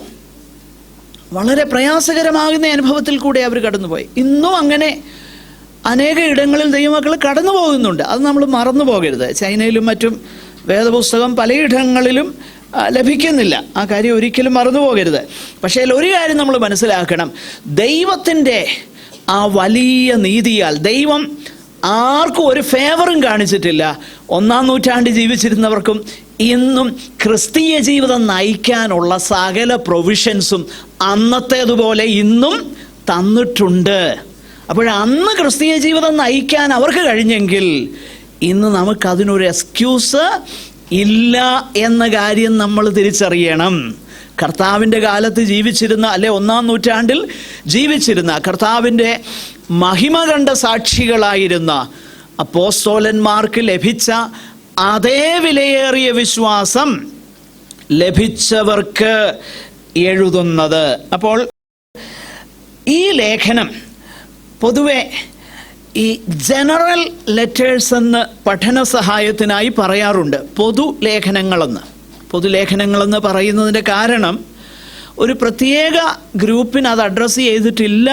വളരെ പ്രയാസകരമാകുന്ന അനുഭവത്തിൽ കൂടെ അവർ കടന്നുപോയി. ഇന്നും അങ്ങനെ അനേക ഇടങ്ങളിൽ ദൈവമക്കൾ കടന്നു പോകുന്നുണ്ട്. അത് നമ്മൾ മറന്നു പോകരുത്. ചൈനയിലും മറ്റും വേദപുസ്തകം പലയിടങ്ങളിലും ലഭിക്കുന്നില്ല. ആ കാര്യം ഒരിക്കലും മറന്നു പോകരുത്. പക്ഷേ ഒരു കാര്യം നമ്മൾ മനസ്സിലാക്കണം, ദൈവത്തിൻ്റെ ആ വലിയ നീതിയാൽ ദൈവം ആർക്കും ഒരു ഫേവറും കാണിച്ചിട്ടില്ല. 1-ാം നൂറ്റാണ്ടിൽ ജീവിച്ചിരുന്നവർക്കും ഇന്നും ക്രിസ്തീയ ജീവിതം നയിക്കാനുള്ള സകല പ്രൊവിഷൻസും അന്നത്തേതുപോലെ ഇന്നും തന്നിട്ടുണ്ട്. അപ്പോഴന്ന് ക്രിസ്തീയ ജീവിതം നയിക്കാൻ അവർക്ക് കഴിഞ്ഞെങ്കിൽ ഇന്ന് നമുക്കതിനൊരു എക്സ്ക്യൂസ് ഇല്ല എന്ന കാര്യം നമ്മൾ തിരിച്ചറിയണം. കർത്താവിൻ്റെ കാലത്ത് ജീവിച്ചിരുന്ന, അല്ലെ 1-ാം നൂറ്റാണ്ടിൽ ജീവിച്ചിരുന്ന കർത്താവിൻ്റെ മഹിമ കണ്ട സാക്ഷികളായിരുന്ന അപ്പോസ്തലന്മാർക്ക് ലഭിച്ച അതേ വിലയേറിയ വിശ്വാസം ലഭിച്ചവർക്ക് എഴുതുന്നത്. അപ്പോൾ ഈ ലേഖനം പൊതുവെ ഈ ജനറൽ ലെറ്റേഴ്സ് എന്ന് പഠന സഹായത്തിനായി പറയാറുണ്ട്. പൊതുലേഖനങ്ങളെന്ന് പറയുന്നതിൻ്റെ കാരണം ഒരു പ്രത്യേക ഗ്രൂപ്പിന് അത് അഡ്രസ്സ് ചെയ്തിട്ടില്ല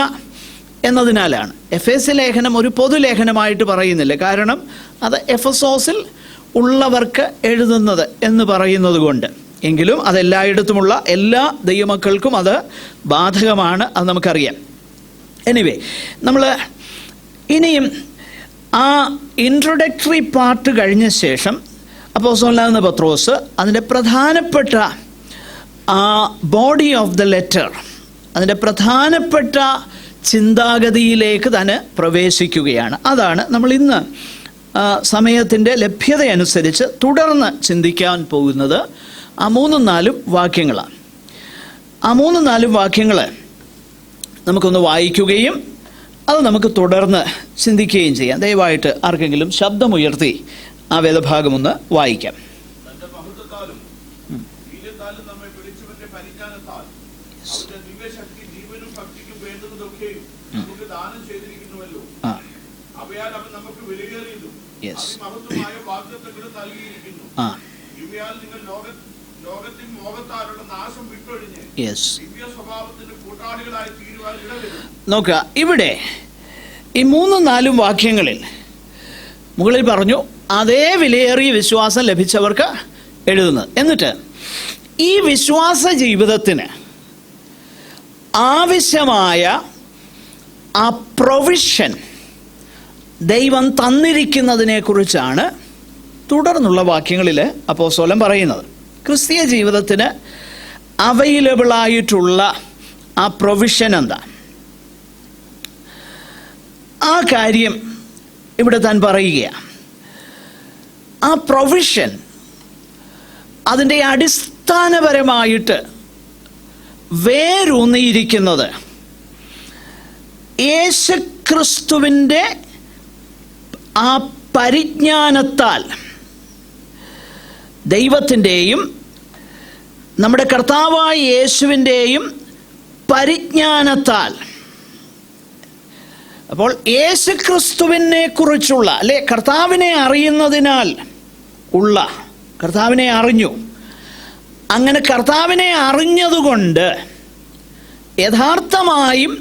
എന്നതിനാലാണ്. എഫേസ്യ ലേഖനം ഒരു പൊതുലേഖനമായിട്ട് പറയുന്നില്ല. കാരണം അത് എഫെസോസിൽ ഉള്ളവർക്ക് എഴുതുന്നത് എന്ന് പറയുന്നത് കൊണ്ട്. എങ്കിലും അതെല്ലായിടത്തുമുള്ള എല്ലാ ദൈവമക്കൾക്കും അത് ബാധകമാണ്, അത് നമുക്കറിയാം. എനിവേ, നമ്മൾ ഇനിയും ആ ഇൻട്രൊഡക്ടറി പാർട്ട് കഴിഞ്ഞ ശേഷം അപ്പോസ്തലനാകുന്ന പത്രോസ് അതിൻ്റെ പ്രധാനപ്പെട്ട ബോഡി ഓഫ് ദ ലെറ്റർ, അതിൻ്റെ പ്രധാനപ്പെട്ട ചിന്താഗതിയിലേക്ക് തന്നെ പ്രവേശിക്കുകയാണ്. അതാണ് നമ്മൾ ഇന്ന് സമയത്തിൻ്റെ ലഭ്യതയനുസരിച്ച് തുടർന്ന് ചിന്തിക്കാൻ പോകുന്നത്. ആ 3-4 വാക്യങ്ങളാണ്. ആ 3-4 വാക്യങ്ങൾ നമുക്കൊന്ന് വായിക്കുകയും അത് നമുക്ക് തുടർന്ന് ചിന്തിക്കുകയും ചെയ്യാം. ദയവായിട്ട് ആർക്കെങ്കിലും ശബ്ദമുയർത്തി ആ വേദഭാഗം ഒന്ന് വായിക്കാം. നോക്കുക, ഇവിടെ ഈ 3-4 വാക്യങ്ങളിൽ മുകളിൽ പറഞ്ഞു അതേ വിലയേറിയ വിശ്വാസം ലഭിച്ചവർക്ക് എഴുതുന്നത്. എന്നിട്ട് ഈ വിശ്വാസ ജീവിതത്തിന് ആവശ്യമായ ആ പ്രൊവിഷൻ ദൈവം തന്നിരിക്കുന്നതിനെ കുറിച്ചാണ് തുടർന്നുള്ള വാക്യങ്ങളിൽ അപ്പോസ്തലൻ പറയുന്നത്. ക്രിസ്തീയ ജീവിതത്തിന് അവൈലബിളായിട്ടുള്ള ആ പ്രൊവിഷൻ എന്താ? ആ കാര്യം ഇവിടെ താൻ പറയുകയാണ്. ആ പ്രൊവിഷൻ അതിൻ്റെ അടിസ്ഥാനപരമായിട്ട് വേരൂന്നിയിരിക്കുന്നത് യേശുക്രിസ്തുവിൻ്റെ ആ പരിജ്ഞാനത്താൽ, ദൈവത്തിൻ്റെയും നമ്മുടെ കർത്താവായ യേശുവിൻ്റെയും പരിജ്ഞാനത്താൽ. അപ്പോൾ യേശുക്രിസ്തുവിനെ കുറിച്ചുള്ള അല്ലെ കർത്താവിനെ അറിയുന്നതിനാൽ ഉള്ള, കർത്താവിനെ അറിഞ്ഞു, അങ്ങനെ കർത്താവിനെ അറിഞ്ഞതുകൊണ്ട് യഥാർത്ഥമായും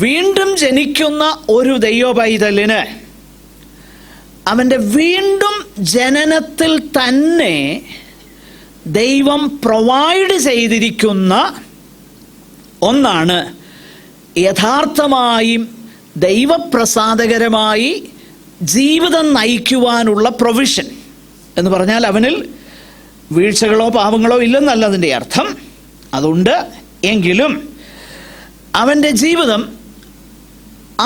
വീണ്ടും ജനിക്കുന്ന ഒരു ദൈവ പൈതലിന് അവൻ്റെ വീണ്ടും ജനനത്തിൽ തന്നെ ദൈവം പ്രൊവൈഡ് ചെയ്തിരിക്കുന്ന ഒന്നാണ് യഥാർത്ഥമായും ദൈവപ്രസാദകരമായി ജീവിതം നയിക്കുവാനുള്ള പ്രൊവിഷൻ എന്ന് പറഞ്ഞാൽ അവനിൽ വീഴ്ചകളോ പാപങ്ങളോ ഇല്ലെന്നല്ല അതിൻ്റെ അർത്ഥം. അതുണ്ട്, എങ്കിലും അവൻ്റെ ജീവിതം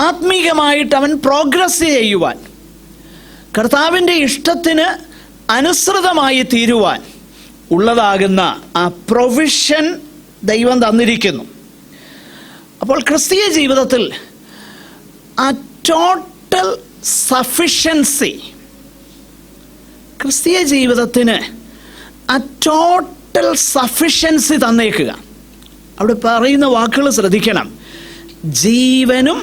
ആത്മീകമായിട്ട് അവൻ പ്രോഗ്രസ് ചെയ്യുവാൻ, കർത്താവിൻ്റെ ഇഷ്ടത്തിന് അനുസൃതമായി തീരുവാൻ ഉള്ളതാകുന്ന ആ പ്രൊവിഷൻ ദൈവം തന്നിരിക്കുന്നു. അപ്പോൾ ക്രിസ്തീയ ജീവിതത്തിൽ ആ ടോട്ടൽ സഫിഷ്യൻസി, ക്രിസ്തീയ ജീവിതത്തിന് ആ ടോട്ടൽ സഫിഷ്യൻസി തന്നേക്കുക. അവിടെ പറയുന്ന വാക്കുകൾ ശ്രദ്ധിക്കണം. ജീവനും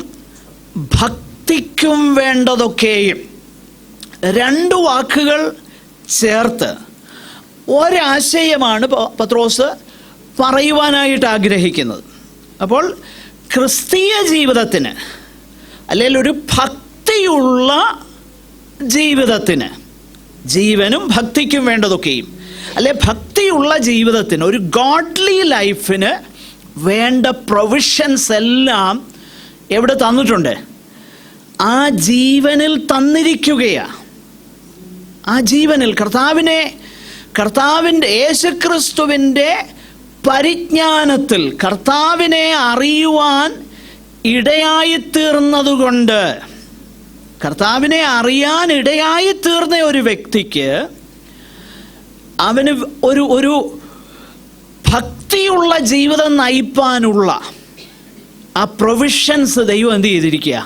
ഭക്തിക്കും വേണ്ടതൊക്കെയും. 2 വാക്കുകൾ ചേർത്ത് ഒരാശയമാണ് പത്രോസ് പറയുവാനായിട്ട് ആഗ്രഹിക്കുന്നത്. അപ്പോൾ ക്രിസ്തീയ ജീവിതത്തിന്, അല്ലെങ്കിൽ ഒരു ഭക്തിയുള്ള ജീവിതത്തിന്, ജീവനും ഭക്തിക്കും വേണ്ടതൊക്കെയും, അല്ലെ ഭക്തിയുള്ള ജീവിതത്തിന്, ഒരു ഗോഡ്ലി ലൈഫിന് വേണ്ട പ്രൊവിഷൻസ് എല്ലാം എവിടെ തന്നിട്ടുണ്ട്? ആ ജീവനിൽ തന്നിരിക്കുകയാണ്. ആ ജീവനിൽ കർത്താവിൻ്റെ യേശുക്രിസ്തുവിൻ്റെ പരിജ്ഞാനത്തിൽ കർത്താവിനെ അറിയുവാൻ ഇടയായിത്തീർന്നതുകൊണ്ട്, കർത്താവിനെ അറിയാൻ ഇടയായിത്തീർന്ന ഒരു വ്യക്തിക്ക് അവന് ഒരു ഭക്തിയുള്ള ജീവിതം നയിപ്പാനുള്ള ആ പ്രൊവിഷൻസ് ദൈവം എന്ത് ചെയ്തിരിക്കുക?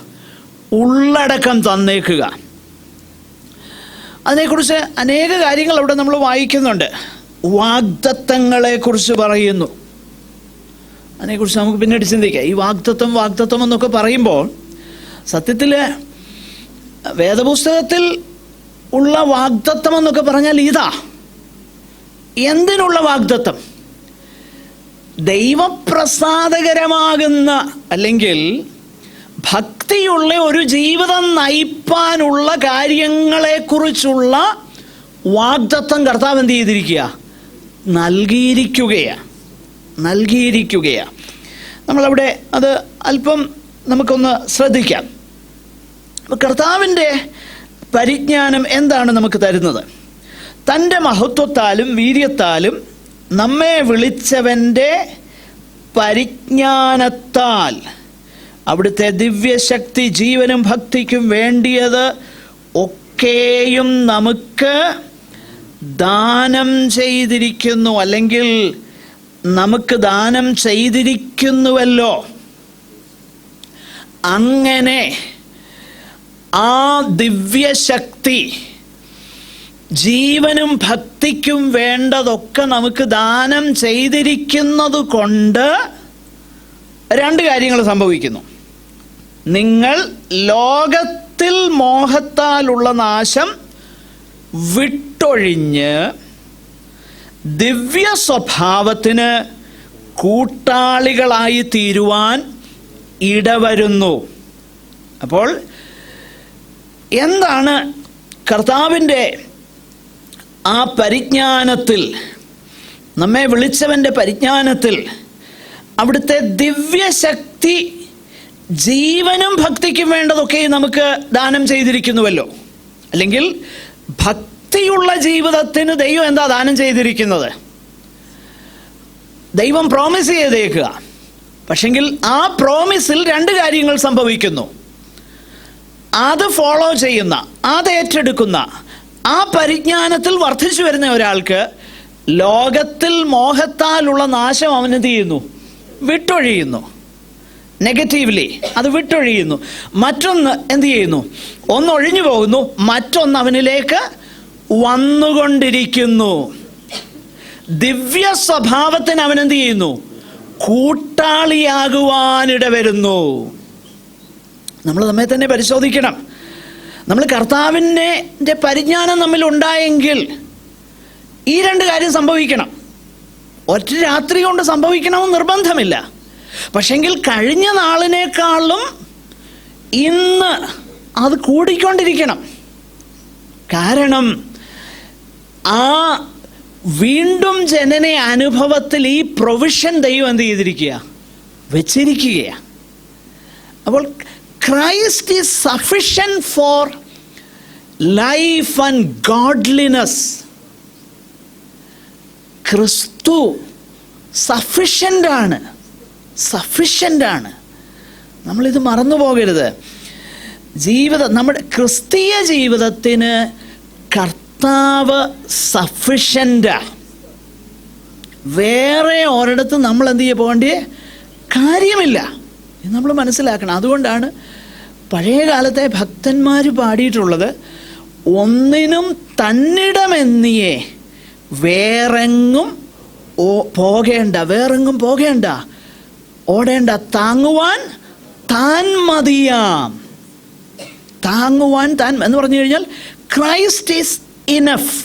ഉള്ളടക്കം തന്നേക്കുക. അതിനെക്കുറിച്ച് അനേക കാര്യങ്ങൾ അവിടെ നമ്മൾ വായിക്കുന്നുണ്ട്. വാഗ്ദത്തങ്ങളെക്കുറിച്ച് പറയുന്നു. അതിനെക്കുറിച്ച് നമുക്ക് പിന്നീട് ചിന്തിക്കാം. ഈ വാഗ്ദത്തം എന്നൊക്കെ പറയുമ്പോൾ സത്യത്തിൽ വേദപുസ്തകത്തിൽ ഉള്ള വാഗ്ദത്തം എന്നൊക്കെ പറഞ്ഞാൽ ഇതാ. എന്തിനുള്ള വാഗ്ദത്തം? ദൈവപ്രസാദകരമാകുന്ന അല്ലെങ്കിൽ ഭക്തിയുള്ള ഒരു ജീവിതം നയിപ്പാനുള്ള കാര്യങ്ങളെക്കുറിച്ചുള്ള വാഗ്ദത്തം കർത്താവ് എന്ത് ചെയ്തിരിക്കുക? നൽകിയിരിക്കുകയാണ്. നമ്മളവിടെ അത് അല്പം നമുക്കൊന്ന് ശ്രദ്ധിക്കാം. കർത്താവിൻ്റെ പരിജ്ഞാനം എന്താണ് നമുക്ക് തരുന്നത്? തൻ്റെ മഹത്വത്താലും വീര്യത്താലും നമ്മെ വിളിച്ചവൻ്റെ പരിജ്ഞാനത്താൽ അവിടുത്തെ ദിവ്യശക്തി ജീവനും ഭക്തിക്കും വേണ്ടിയത് ഒക്കെയും നമുക്ക് ദാനം ചെയ്തിരിക്കുന്നു, അല്ലെങ്കിൽ നമുക്ക് ദാനം ചെയ്തിരിക്കുന്നുവല്ലോ. അങ്ങനെ ആ ദിവ്യശക്തി ജീവനും ഭക്തിക്കും വേണ്ടതൊക്കെ നമുക്ക് ദാനം ചെയ്തിരിക്കുന്നത് കൊണ്ട് രണ്ട് കാര്യങ്ങൾ സംഭവിക്കുന്നു. നിങ്ങൾ ലോകത്തിൽ മോഹത്താലുള്ള നാശം വിട്ടൊഴിഞ്ഞ് ദിവ്യ സ്വഭാവത്തിന് കൂട്ടാളികളായി തീരുവാൻ ഇടവരുന്നു. അപ്പോൾ എന്താണ് കർത്താവിൻ്റെ ആ പരിജ്ഞാനത്തിൽ, നമ്മെ വിളിച്ചവൻ്റെ പരിജ്ഞാനത്തിൽ അവിടുത്തെ ദിവ്യശക്തി ജീവനും ഭക്തിക്കും വേണ്ടതൊക്കെ നമുക്ക് ദാനം ചെയ്തിരിക്കുന്നുവല്ലോ. അല്ലെങ്കിൽ ഭക്തിയുള്ള ജീവിതത്തിന് ദൈവം എന്താ ദാനം ചെയ്തിരിക്കുന്നത്? ദൈവം പ്രോമിസ് ചെയ്തേക്കുക. പക്ഷെങ്കിൽ ആ പ്രോമിസിൽ രണ്ട് കാര്യങ്ങൾ സംഭവിക്കുന്നു. അത് ഫോളോ ചെയ്യുന്ന, അത് ഏറ്റെടുക്കുന്ന, ആ പരിജ്ഞാനത്തിൽ വർദ്ധിച്ചു വരുന്ന ഒരാൾക്ക് ലോകത്തിൽ മോഹത്താലുള്ള നാശം അവൻ എന്ത് ചെയ്യുന്നു? വിട്ടൊഴിയുന്നു. നെഗറ്റീവ്ലി അത് വിട്ടൊഴിയുന്നു. മറ്റൊന്ന് എന്ത് ചെയ്യുന്നു? ഒന്ന് ഒഴിഞ്ഞു പോകുന്നു, മറ്റൊന്ന് അവനിലേക്ക് വന്നുകൊണ്ടിരിക്കുന്നു. ദിവ്യ സ്വഭാവത്തിന് അവൻ എന്ത് ചെയ്യുന്നു? കൂട്ടാളിയാകുവാനിട വരുന്നു. നമ്മൾ നമ്മെ തന്നെ പരിശോധിക്കണം. നമ്മൾ കർത്താവിൻ്റെ പരിജ്ഞാനം നമ്മിൽ ഉണ്ടായെങ്കിൽ ഈ രണ്ട് കാര്യം സംഭവിക്കണം. ഒറ്റ രാത്രി കൊണ്ട് സംഭവിക്കണമെന്ന് നിർബന്ധമില്ല. പക്ഷെങ്കിൽ കഴിഞ്ഞ നാളിനേക്കാളും ഇന്ന് അത് കൂടിക്കൊണ്ടിരിക്കണം. കാരണം ആ വീണ്ടും ജനന അനുഭവത്തിൽ ഈ പ്രൊവിഷൻ ദൈവം എന്ത് ചെയ്തിരിക്കുക? വെച്ചിരിക്കുകയാണ്. അപ്പോൾ Christ is sufficient four life and godliness. ക്രിസ്തു സഫിഷ്യൻ്റാണ്. നമ്മളിത് മറന്നു പോകരുത്. നമ്മുടെ ക്രിസ്തീയ ജീവിതത്തിന് കർത്താവ് സഫിഷ്യൻ്റാ. വേറെ ഒരിടത്ത് നമ്മൾ എന്ത് ചെയ്യാൻ പോകേണ്ട കാര്യമില്ല. ഇത് നമ്മൾ മനസ്സിലാക്കണം. അതുകൊണ്ടാണ് പഴയ കാലത്തെ ഭക്തന്മാർ പാടിയിട്ടുള്ളത്, ഒന്നിനും തന്നിടമെന്നിയേ വേറെങ്ങും പോകേണ്ട, ഓടേണ്ട, താങ്ങുവാൻ താൻ മതിയാം. താങ്ങുവാൻ താൻ എന്ന് പറഞ്ഞു കഴിഞ്ഞാൽ ക്രൈസ്റ്റ് ഈസ് ഇനഫ്.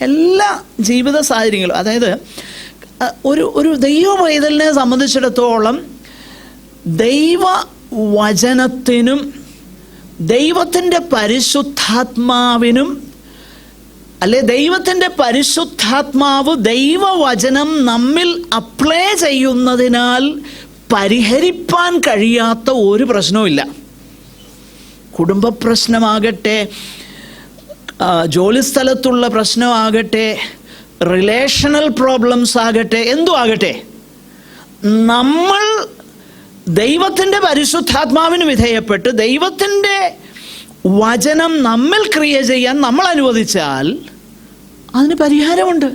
എല്ലാ ജീവിത സാഹചര്യങ്ങളും, അതായത് ഒരു ദൈവ പൈതലിനെ സംബന്ധിച്ചിടത്തോളം ദൈവവചനത്തിനും ദൈവത്തിൻ്റെ പരിശുദ്ധാത്മാവിനും, അല്ലെ ദൈവത്തിൻ്റെ പരിശുദ്ധാത്മാവ് ദൈവവചനം നമ്മിൽ അപ്ലൈ ചെയ്യുന്നതിനാൽ പരിഹരിപ്പാൻ കഴിയാത്ത ഒരു പ്രശ്നവുമില്ല. കുടുംബ പ്രശ്നമാകട്ടെ, ജോലിസ്ഥലത്തുള്ള പ്രശ്നമാകട്ടെ, റിലേഷണൽ പ്രോബ്ലംസ് ആകട്ടെ, എന്തു ആകട്ടെ, നമ്മൾ ദൈവത്തിൻ്റെ പരിശുദ്ധാത്മാവിന് വിധേയപ്പെട്ട് ദൈവത്തിൻ്റെ വചനം നമ്മിൽ ക്രിയ ചെയ്യാൻ നമ്മൾ അനുവദിച്ചാൽ അതിന് പരിഹാരമുണ്ട്.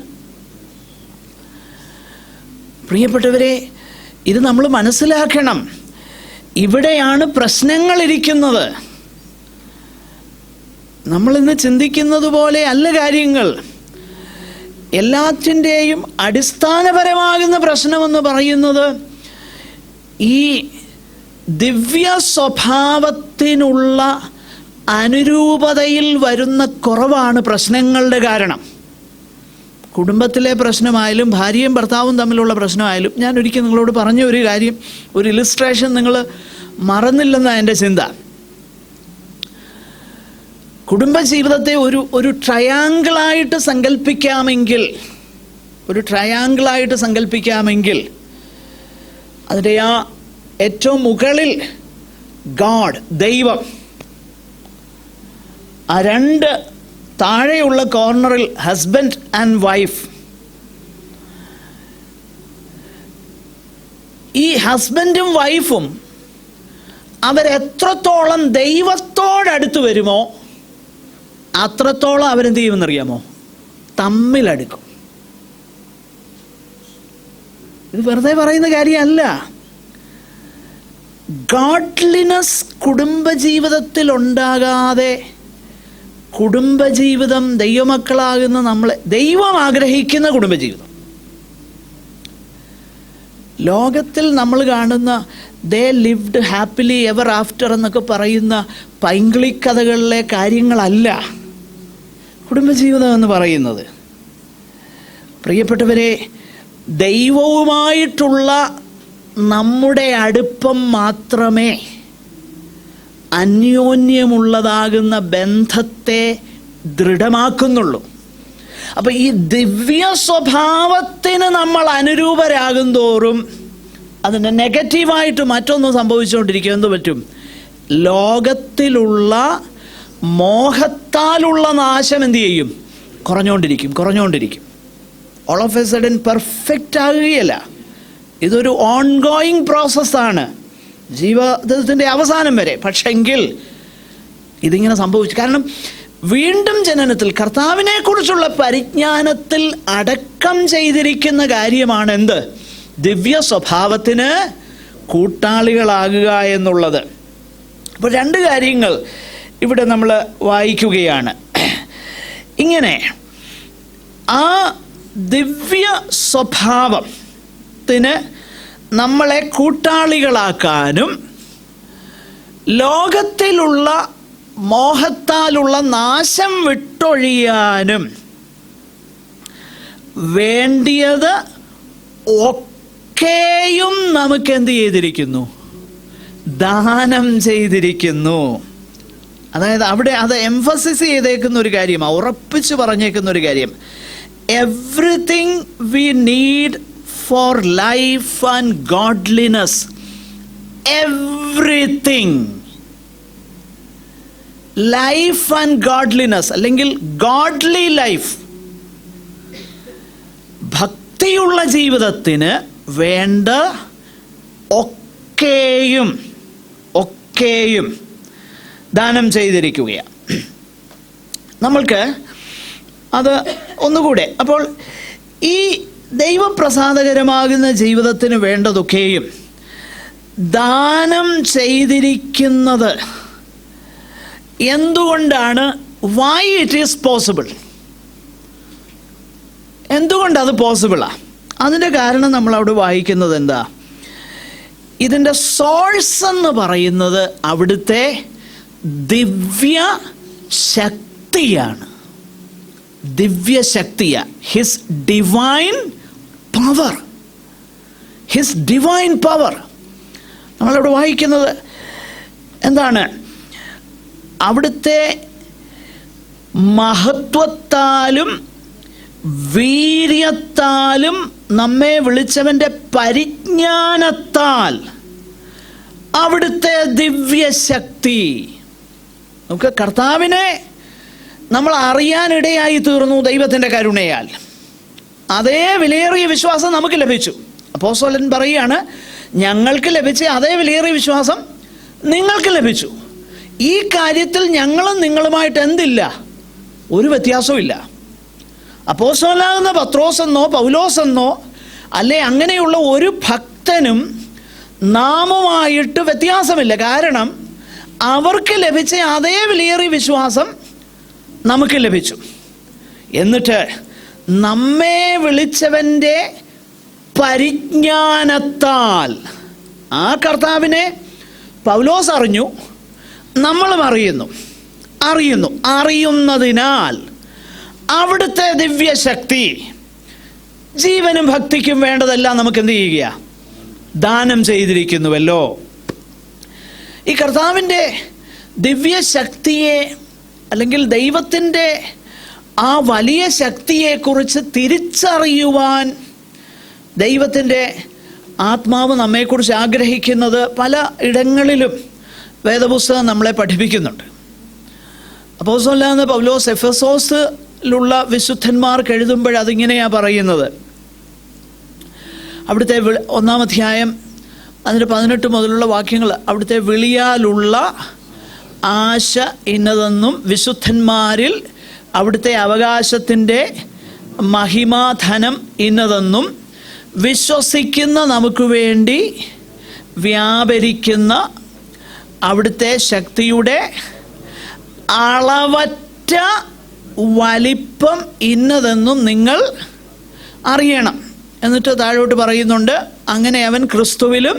പ്രിയപ്പെട്ടവരെ, ഇത് നമ്മൾ മനസ്സിലാക്കണം. ഇവിടെയാണ് പ്രശ്നങ്ങളിരിക്കുന്നത്. നമ്മളിന്ന് ചിന്തിക്കുന്നത് പോലെ അല്ല കാര്യങ്ങൾ. എല്ലാറ്റിൻ്റെയും അടിസ്ഥാനപരമാകുന്ന പ്രശ്നമെന്ന് പറയുന്നത് ഈ ദിവ്യ സ്വഭാവത്തിനുള്ള അനുരൂപതയിൽ വരുന്ന കുറവാണ് പ്രശ്നങ്ങളുടെ കാരണം. കുടുംബത്തിലെ പ്രശ്നമായാലും ഭാര്യയും ഭർത്താവും തമ്മിലുള്ള പ്രശ്നമായാലും, ഞാൻ ഒരിക്കൽ നിങ്ങളോട് പറഞ്ഞ ഒരു കാര്യം, ഒരു ഇലിസ്ട്രേഷൻ നിങ്ങൾ മറന്നില്ലെന്നാണ് എൻ്റെ ചിന്ത. കുടുംബജീവിതത്തെ ഒരു ട്രയാങ്കിളായിട്ട് സങ്കല്പിക്കാമെങ്കിൽ അതിൻ്റെ ആ ഏറ്റവും മുകളിൽ ഗാഡ്, ദൈവം, ആ രണ്ട് താഴെയുള്ള കോർണറിൽ ഹസ്ബൻഡ് ആൻഡ് വൈഫ്. ഈ ഹസ്ബൻഡും വൈഫും അവരെത്രത്തോളം ദൈവത്തോടടുത്ത് വരുമോ അത്രത്തോളം അവരെന്ത് ചെയ്യുമെന്നറിയാമോ? തമ്മിലടുക്കും. ഇത് വെറുതെ പറയുന്ന കാര്യമല്ല. ഗോഡ്ലിനെസ് കുടുംബജീവിതത്തിൽ ഉണ്ടാകാതെ കുടുംബജീവിതം ദൈവമക്കളാകുന്ന നമ്മളെ ദൈവം ആഗ്രഹിക്കുന്ന കുടുംബജീവിതം, ലോകത്തിൽ നമ്മൾ കാണുന്ന ദേ ലിവ്ഡ് ഹാപ്പിലി എവർ ആഫ്റ്റർ എന്നൊക്കെ പറയുന്ന പൈങ്കിളിക്കഥകളിലെ കാര്യങ്ങളല്ല കുടുംബജീവിതം എന്ന് പറയുന്നത്. പ്രിയപ്പെട്ടവരെ, ദൈവവുമായിട്ടുള്ള നമ്മുടെ അടുപ്പം മാത്രമേ അന്യോന്യമുള്ളതാകുന്ന ബന്ധത്തെ ദൃഢമാക്കുന്നുള്ളൂ. അപ്പം ഈ ദിവ്യ സ്വഭാവത്തിന് നമ്മൾ അനുരൂപരാകും തോറും അതിന് നെഗറ്റീവായിട്ട് മറ്റൊന്നും സംഭവിച്ചുകൊണ്ടിരിക്കും. എന്ത് പറ്റും? ലോകത്തിലുള്ള മോഹത്താലുള്ള നാശം എന്തു ചെയ്യും? കുറഞ്ഞുകൊണ്ടിരിക്കും. All of a sudden perfect ആകുകയല്ല. ഇതൊരു ഓൺഗോയിങ് പ്രോസസ്സാണ് ജീവിതത്തിൻ്റെ അവസാനം വരെ. പക്ഷെങ്കിൽ ഇതിങ്ങനെ സംഭവിച്ചു. കാരണം വീണ്ടും ജനനത്തിൽ കർത്താവിനെ കുറിച്ചുള്ള പരിജ്ഞാനത്തിൽ അടക്കം ചെയ്തിരിക്കുന്ന കാര്യമാണ് എന്ത്? ദിവ്യ സ്വഭാവത്തിന് കൂട്ടാളികളാകുക എന്നുള്ളത്. അപ്പോൾ രണ്ട് കാര്യങ്ങൾ ഇവിടെ നമ്മൾ വായിക്കുകയാണ്. ഇങ്ങനെ ആ ദിവ്യ സ്വഭാവത്തിന് നമ്മളെ കൂട്ടാളികളാക്കാനും ലോകത്തിലുള്ള മോഹത്താലുള്ള നാശം വിട്ടൊഴിയാനും വേണ്ടിയത് ഒക്കെയും നമുക്ക് എന്ത് ചെയ്തിരിക്കുന്നു? ദാനം ചെയ്തിരിക്കുന്നു. അതായത് അവിടെ അത് എംഫസിസ് ചെയ്തേക്കുന്ന ഒരു കാര്യമാണ്, ഉറപ്പിച്ച് പറഞ്ഞേക്കുന്ന ഒരു കാര്യം. Everything we need for life and godliness, everything. Life and godliness അല്ലെങ്കിൽ ഗോഡ്ലി ലൈഫ്, ഭക്തിയുള്ള ജീവിതത്തിന് വേണ്ട ഒക്കെയും ദാനം ചെയ്തിരിക്കുകയാണ്. നമ്മൾക്ക് അത് ഒന്നുകൂടെ, അപ്പോൾ ഈ ദൈവപ്രസാദകരമാകുന്ന ജീവിതത്തിന് വേണ്ടതൊക്കെയും ദാനം ചെയ്തിരിക്കുന്നത് എന്തുകൊണ്ടാണ്? Why it is possible? എന്തുകൊണ്ടത് പോസിബിളാണ്? അതിൻ്റെ കാരണം നമ്മൾ അവിടെ വായിക്കുന്നത് എന്താ? ഇതിൻ്റെ സോഴ്സ് എന്ന് പറയുന്നത് അവിടുത്തെ ദിവ്യ ശക്തിയാണ്. ദിവ്യശക്തിയാണ്. His divine power. നമ്മളവിടെ വായിക്കുന്നത് എന്താണ്? അവിടുത്തെ മഹത്വത്താലും വീര്യത്താലും നമ്മെ വിളിച്ചവൻ്റെ പരിജ്ഞാനത്താൽ അവിടുത്തെ ദിവ്യശക്തി. നമുക്ക് കർത്താവിനെ നമ്മൾ അറിയാനിടയായി തീർന്നു ദൈവത്തിൻ്റെ കരുണയാൽ. അതേ വിലയേറിയ വിശ്വാസം നമുക്ക് ലഭിച്ചു. അപ്പോസ്തലൻ പറയുകയാണ്, ഞങ്ങൾക്ക് ലഭിച്ച അതേ വിലയേറിയ വിശ്വാസം നിങ്ങൾക്ക് ലഭിച്ചു. ഈ കാര്യത്തിൽ ഞങ്ങളും നിങ്ങളുമായിട്ട് എന്തില്ല? ഒരു വ്യത്യാസവും ഇല്ല. അപ്പോസ്തലനാകുന്ന പത്രോസെന്നോ പൗലോസെന്നോ അല്ലെ അങ്ങനെയുള്ള ഒരു ഭക്തനും നാമുമായിട്ട് വ്യത്യാസമില്ല. കാരണം അവർക്ക് ലഭിച്ച അതേ വിലയേറിയ വിശ്വാസം നമുക്ക് ലഭിച്ചു. എന്നിട്ട് നമ്മെ വിളിച്ചവൻ്റെ പരിജ്ഞാനത്താൽ ആ കർത്താവിനെ പൗലോസ് അറിഞ്ഞു, നമ്മളും അറിയുന്നതിനാൽ അവിടുത്തെ ദിവ്യശക്തി ജീവനും ഭക്തിക്കും വേണ്ടതെല്ലാം നമുക്ക് എന്ത് ചെയ്യുക? ദാനം ചെയ്തിരിക്കുന്നുവല്ലോ. ഈ കർത്താവിൻ്റെ ദിവ്യശക്തിയെ അല്ലെങ്കിൽ ദൈവത്തിൻ്റെ ആ വലിയ ശക്തിയെക്കുറിച്ച് തിരിച്ചറിയുവാൻ ദൈവത്തിൻ്റെ ആത്മാവ് നമ്മെക്കുറിച്ച് ആഗ്രഹിക്കുന്നത് പല ഇടങ്ങളിലും വേദപുസ്തകം നമ്മളെ പഠിപ്പിക്കുന്നുണ്ട്. അപ്പോസ്തലനായ പൗലോസ് എഫെസോസിലുള്ള വിശുദ്ധന്മാർക്ക് എഴുതുമ്പോൾ അതിങ്ങനെയാണ് പറയുന്നത്. അവിടുത്തെ 1-ാം അധ്യായം അതിൻ്റെ 18 മുതലുള്ള വാക്യങ്ങൾ, അവിടുത്തെ വിളിയാലുള്ള ആശ ഇന്നതെന്നും വിശുദ്ധന്മാരിൽ അവിടുത്തെ അവകാശത്തിൻ്റെ മഹിമാധനം ഇന്നതെന്നും വിശ്വസിക്കുന്ന നമുക്ക് വേണ്ടി വ്യാപരിക്കുന്ന അവിടുത്തെ ശക്തിയുടെ അളവറ്റ വലിപ്പം ഇന്നതെന്നും നിങ്ങൾ അറിയണം. എന്നിട്ട് താഴോട്ട് പറയുന്നുണ്ട്, അങ്ങനെ അവൻ ക്രിസ്തുവിലും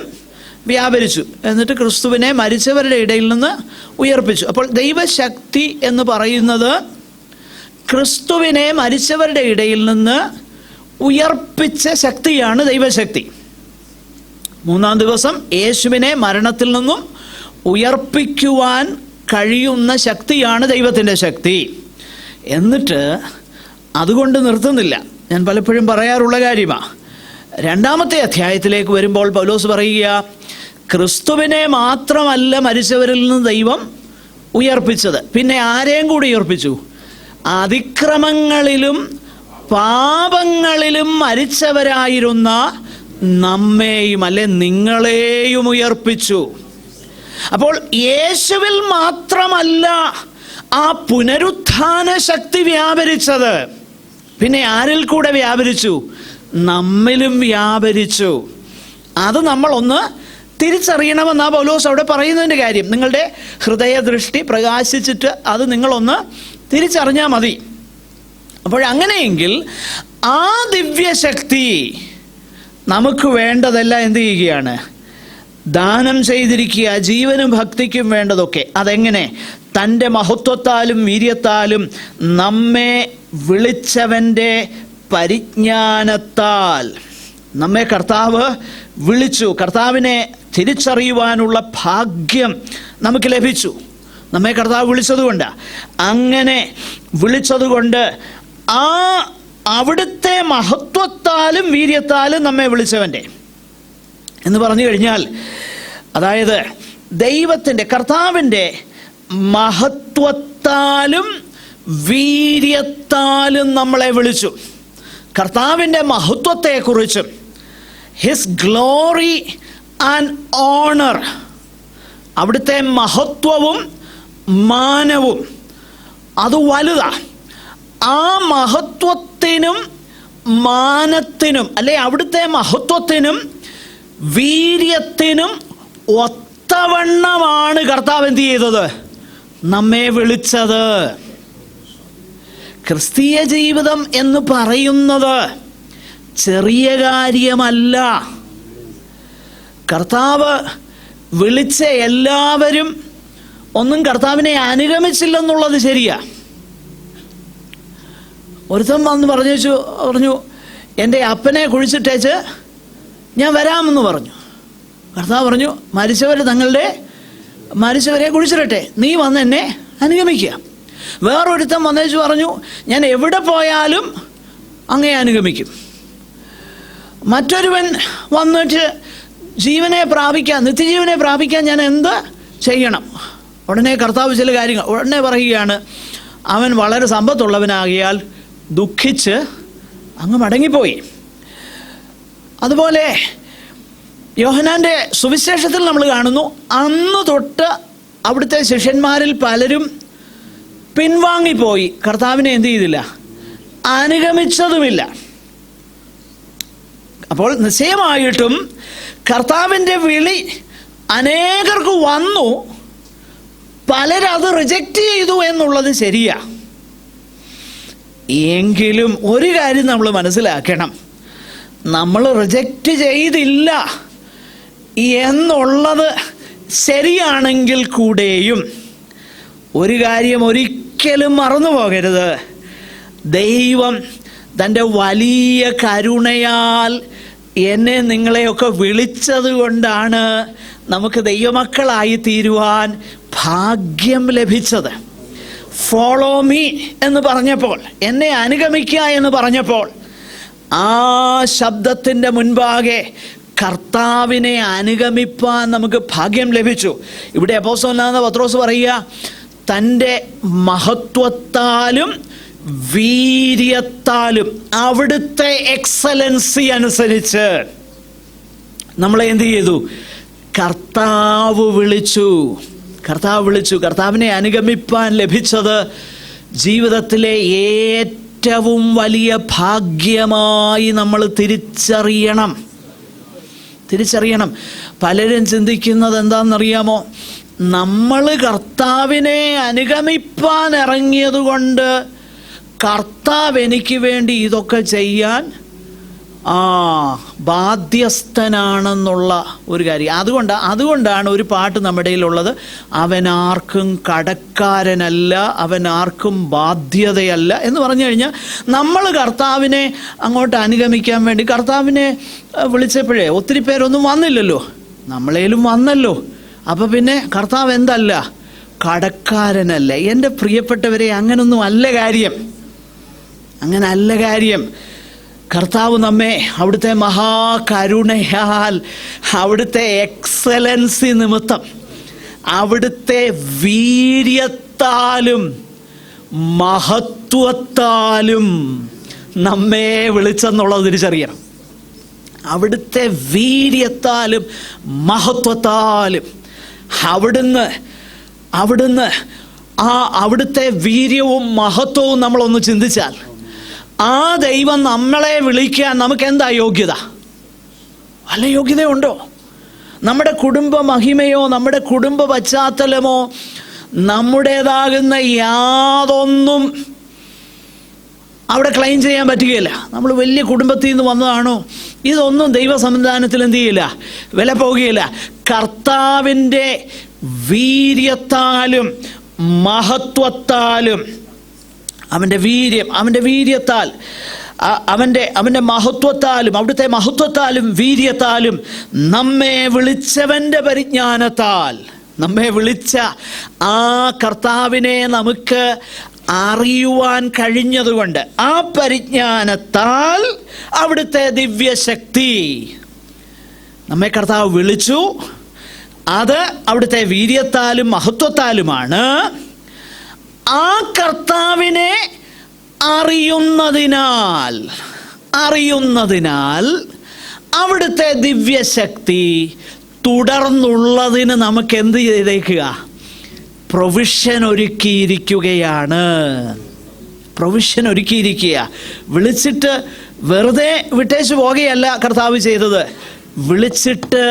വ്യാപരിച്ചു. എന്നിട്ട് ക്രിസ്തുവിനെ മരിച്ചവരുടെ ഇടയിൽ നിന്ന് ഉയർപ്പിച്ചു. അപ്പോൾ ദൈവശക്തി എന്ന് പറയുന്നത് ക്രിസ്തുവിനെ മരിച്ചവരുടെ ഇടയിൽ നിന്ന് ഉയർപ്പിച്ച ശക്തിയാണ് ദൈവശക്തി. 3-ാം ദിവസം യേശുവിനെ മരണത്തിൽ നിന്നും ഉയർപ്പിക്കുവാൻ കഴിയുന്ന ശക്തിയാണ് ദൈവത്തിൻ്റെ ശക്തി. എന്നിട്ട് അതുകൊണ്ട് നിർത്തുന്നില്ല. ഞാൻ പലപ്പോഴും പറയാറുള്ള കാര്യമാണ്. 2-ാമത്തെ അധ്യായത്തിലേക്ക് വരുമ്പോൾ പൗലോസ് പറയുക, ക്രിസ്തുവിനെ മാത്രമല്ല മരിച്ചവരിൽ നിന്ന് ദൈവം ഉയർപ്പിച്ചത്, പിന്നെ ആരെയും കൂടി ഉയർപ്പിച്ചു? അതിക്രമങ്ങളിലും പാപങ്ങളിലും മരിച്ചവരായിരുന്ന നമ്മെയും, അല്ലെ നിങ്ങളെയും ഉയർപ്പിച്ചു. അപ്പോൾ യേശുവിൽ മാത്രമല്ല ആ പുനരുത്ഥാന ശക്തി വ്യാപരിച്ചത്, പിന്നെ ആരിൽ കൂടെ വ്യാപരിച്ചു? നമ്മിലും വ്യാപരിച്ചു. അത് നമ്മളൊന്ന് തിരിച്ചറിയണമെന്നാ പൗലോസ് അവിടെ പറയുന്നതിൻ്റെ കാര്യം. നിങ്ങളുടെ ഹൃദയദൃഷ്ടി പ്രകാശിച്ചിട്ട് അത് നിങ്ങളൊന്ന് തിരിച്ചറിഞ്ഞാൽ മതി. അപ്പോഴങ്ങനെയെങ്കിൽ ആ ദിവ്യശക്തി നമുക്ക് വേണ്ടതെല്ലാം എന്ത് ചെയ്യുകയാണ്? ദാനം ചെയ്തിരിക്കുക. ജീവനും ഭക്തിക്കും വേണ്ടതൊക്കെ. അതെങ്ങനെ? തൻ്റെ മഹത്വത്താലും വീര്യത്താലും നമ്മെ വിളിച്ചവൻ്റെ പരിജ്ഞാനത്താൽ. നമ്മെ കർത്താവ് വിളിച്ചു. കർത്താവിനെ തിരിച്ചറിയുവാനുള്ള ഭാഗ്യം നമുക്ക് ലഭിച്ചു. നമ്മെ കർത്താവ് വിളിച്ചതുകൊണ്ട്, അങ്ങനെ വിളിച്ചതുകൊണ്ട് ആ അവിടുത്തെ മഹത്വത്താലും വീര്യത്താലും നമ്മെ വിളിച്ചവൻ്റെ എന്ന് പറഞ്ഞു കഴിഞ്ഞാൽ, അതായത് ദൈവത്തിൻ്റെ, കർത്താവിൻ്റെ മഹത്വത്താലും വീര്യത്താലും നമ്മളെ വിളിച്ചു. കർത്താവിൻ്റെ മഹത്വത്തെക്കുറിച്ചും ഹിസ് ഗ്ലോറി ആൻഡ് ഓണർ, അവിടുത്തെ മഹത്വവും മാനവും അത് വലുതാ. ആ മഹത്വത്തിനും മാനത്തിനും, അല്ലെ അവിടുത്തെ മഹത്വത്തിനും വീര്യത്തിനും ഒത്തവണ്ണമാണ് കർത്താവ് എന്ത് ചെയ്തത്? നമ്മെ വിളിച്ചത്. ക്രിസ്തീയ ജീവിതം എന്ന് പറയുന്നത് ചെറിയ കാര്യമല്ല. കർത്താവ് വിളിച്ച എല്ലാവരും ഒന്നും കർത്താവിനെ അനുഗമിച്ചില്ലെന്നുള്ളത് ശരിയാ. ഒരുത്തൻ വന്ന് പറഞ്ഞു, എൻ്റെ അപ്പനെ കുഴിച്ചിട്ടേച്ച് ഞാൻ വരാമെന്ന് പറഞ്ഞു. കർത്താവ് പറഞ്ഞു, മരിച്ചവരെ കുഴിച്ചിടട്ടെ, നീ വന്ന് എന്നെ അനുഗമിക്കുക. വേറൊരുത്തൻ വന്നേച്ച് പറഞ്ഞു, ഞാൻ എവിടെ പോയാലും അങ്ങേ അനുഗമിക്കും. മറ്റൊരുവൻ വന്നിട്ട് നിത്യജീവനെ പ്രാപിക്കാൻ ഞാൻ എന്ത് ചെയ്യണം? ഉടനെ കർത്താവ് ചില കാര്യങ്ങൾ ഉടനെ പറയുകയാണ്, അവൻ വളരെ സമ്പത്തുള്ളവനാകിയാൽ ദുഃഖിച്ച് അങ്ങ് മടങ്ങിപ്പോയി. അതുപോലെ യോഹന്നാൻ്റെ സുവിശേഷത്തിൽ നമ്മൾ കാണുന്നു, അന്ന് തൊട്ട് അവിടുത്തെ ശിഷ്യന്മാരിൽ പലരും പിൻവാങ്ങിപ്പോയി. കർത്താവിനെ എന്ത് ചെയ്തില്ല? അനുഗമിച്ചതുമില്ല. അപ്പോൾ നിശ്ചയമായിട്ടും കർത്താവിൻ്റെ വിളി അനേകർക്ക് വന്നു, പലരത് റിജക്റ്റ് ചെയ്തു എന്നുള്ളത് ശരിയാ. എങ്കിലും ഒരു കാര്യം നമ്മൾ മനസ്സിലാക്കണം, നമ്മൾ റിജക്റ്റ് ചെയ്തില്ല എന്നുള്ളത് ശരിയാണെങ്കിൽ കൂടെയും ഒരു കാര്യം ഒരിക്കലും മറന്നു പോകരുത്. ദൈവം തൻ്റെ വലിയ കരുണയാൽ എന്നെ നിങ്ങളെയൊക്കെ വിളിച്ചത് കൊണ്ടാണ് നമുക്ക് ദൈവമക്കളായി തീരുവാൻ ഭാഗ്യം ലഭിച്ചത്. ഫോളോ മീ എന്ന് പറഞ്ഞപ്പോൾ, എന്നെ അനുഗമിക്കുക എന്ന് പറഞ്ഞപ്പോൾ, ആ ശബ്ദത്തിൻ്റെ മുൻപാകെ കർത്താവിനെ അനുഗമിപ്പാൻ നമുക്ക് ഭാഗ്യം ലഭിച്ചു. ഇവിടെ അപ്പോസ്തലനായ പത്രോസ് പറയുക, തൻ്റെ മഹത്വത്താലും വീര്യത്താലും അവിടുത്തെ എക്സലൻസി അനുസരിച്ച് നമ്മളെ എന്ത് ചെയ്തു? കർത്താവ് വിളിച്ചു. കർത്താവിനെ അനുഗമിപ്പാൻ ലഭിച്ചത് ജീവിതത്തിലെ ഏറ്റവും വലിയ ഭാഗ്യമായി നമ്മൾ തിരിച്ചറിയണം. പലരും ചിന്തിക്കുന്നത് എന്താണെന്നറിയാമോ? നമ്മൾ കർത്താവിനെ അനുഗമിപ്പാൻ ഇറങ്ങിയത് കൊണ്ട് കർത്താവ് എനിക്ക് വേണ്ടി ഇതൊക്കെ ചെയ്യാൻ ബാധ്യസ്ഥനാണെന്നുള്ള ഒരു കാര്യം. അതുകൊണ്ടാണ് ഒരു പാട്ട് നമ്മുടെ കയ്യിലുള്ളത്, അവനാർക്കും കടക്കാരനല്ല, അവനാർക്കും ബാധ്യതയല്ല എന്ന് പറഞ്ഞു കഴിഞ്ഞാൽ നമ്മൾ കർത്താവിനെ അങ്ങോട്ട് അനുഗമിക്കാൻ വേണ്ടി കർത്താവിനെ വിളിച്ചപ്പോഴേ ഒത്തിരി പേരൊന്നും വന്നില്ലല്ലോ, നമ്മളേലും വന്നല്ലോ. അപ്പം പിന്നെ കർത്താവ് എന്തല്ല? കടക്കാരനല്ല. എൻ്റെ പ്രിയപ്പെട്ടവരെ, അങ്ങനൊന്നും അല്ല കാര്യം. കർത്താവ് നമ്മെ അവിടുത്തെ മഹാകരുണയാൽ, അവിടുത്തെ എക്സലൻസി നിമിത്തം, അവിടുത്തെ വീര്യത്താലും മഹത്വത്താലും നമ്മെ വിളിച്ചെന്നുള്ളത് തിരിച്ചറിയണം. അവിടുത്തെ വീര്യത്താലും മഹത്വത്താലും അവിടുത്തെ വീര്യവും മഹത്വവും നമ്മളൊന്ന് ചിന്തിച്ചാൽ, ആ ദൈവം നമ്മളെ വിളിക്കാൻ നമുക്ക് എന്താ യോഗ്യത? വല്ല യോഗ്യതയുണ്ടോ? നമ്മുടെ കുടുംബ മഹിമയോ നമ്മുടെ കുടുംബ പശ്ചാത്തലമോ നമ്മുടേതാകുന്ന യാതൊന്നും അവിടെ ക്ലെയിം ചെയ്യാൻ പറ്റുകയില്ല. നമ്മൾ വലിയ കുടുംബത്തിൽ നിന്ന് വന്നതാണോ? ഇതൊന്നും ദൈവ സംവിധാനത്തിൽ എന്ത് ചെയ്യില്ല, വില പോകുകയില്ല. കർത്താവിൻ്റെ വീര്യത്താലും മഹത്വത്താലും, അവൻ്റെ വീര്യത്താൽ, അവൻ്റെ മഹത്വത്താലും, അവിടുത്തെ മഹത്വത്താലും വീര്യത്താലും, നമ്മെ വിളിച്ചവൻ്റെ പരിജ്ഞാനത്താൽ, നമ്മെ വിളിച്ച ആ കർത്താവിനെ നമുക്ക് അറിയുവാൻ കഴിഞ്ഞതുകൊണ്ട്, ആ പരിജ്ഞാനത്താൽ, അവിടുത്തെ ദിവ്യശക്തി, നമ്മെ കർത്താവ് വിളിച്ചു. അത് അവിടുത്തെ വീര്യത്താലും മഹത്വത്താലുമാണ്. ആ കർത്താവിനെ അറിയുന്നതിനാൽ അവിടുത്തെ ദിവ്യശക്തി തുടർന്നുള്ളതിന് നമുക്ക് എന്ത് ചെയ്തേക്കുക? പ്രൊവിഷൻ ഒരുക്കിയിരിക്കുകയാണ്. വിളിച്ചിട്ട് വെറുതെ വിട്ടേച്ചു പോകുകയല്ല കർത്താവ് ചെയ്തത്. വിളിച്ചിട്ട്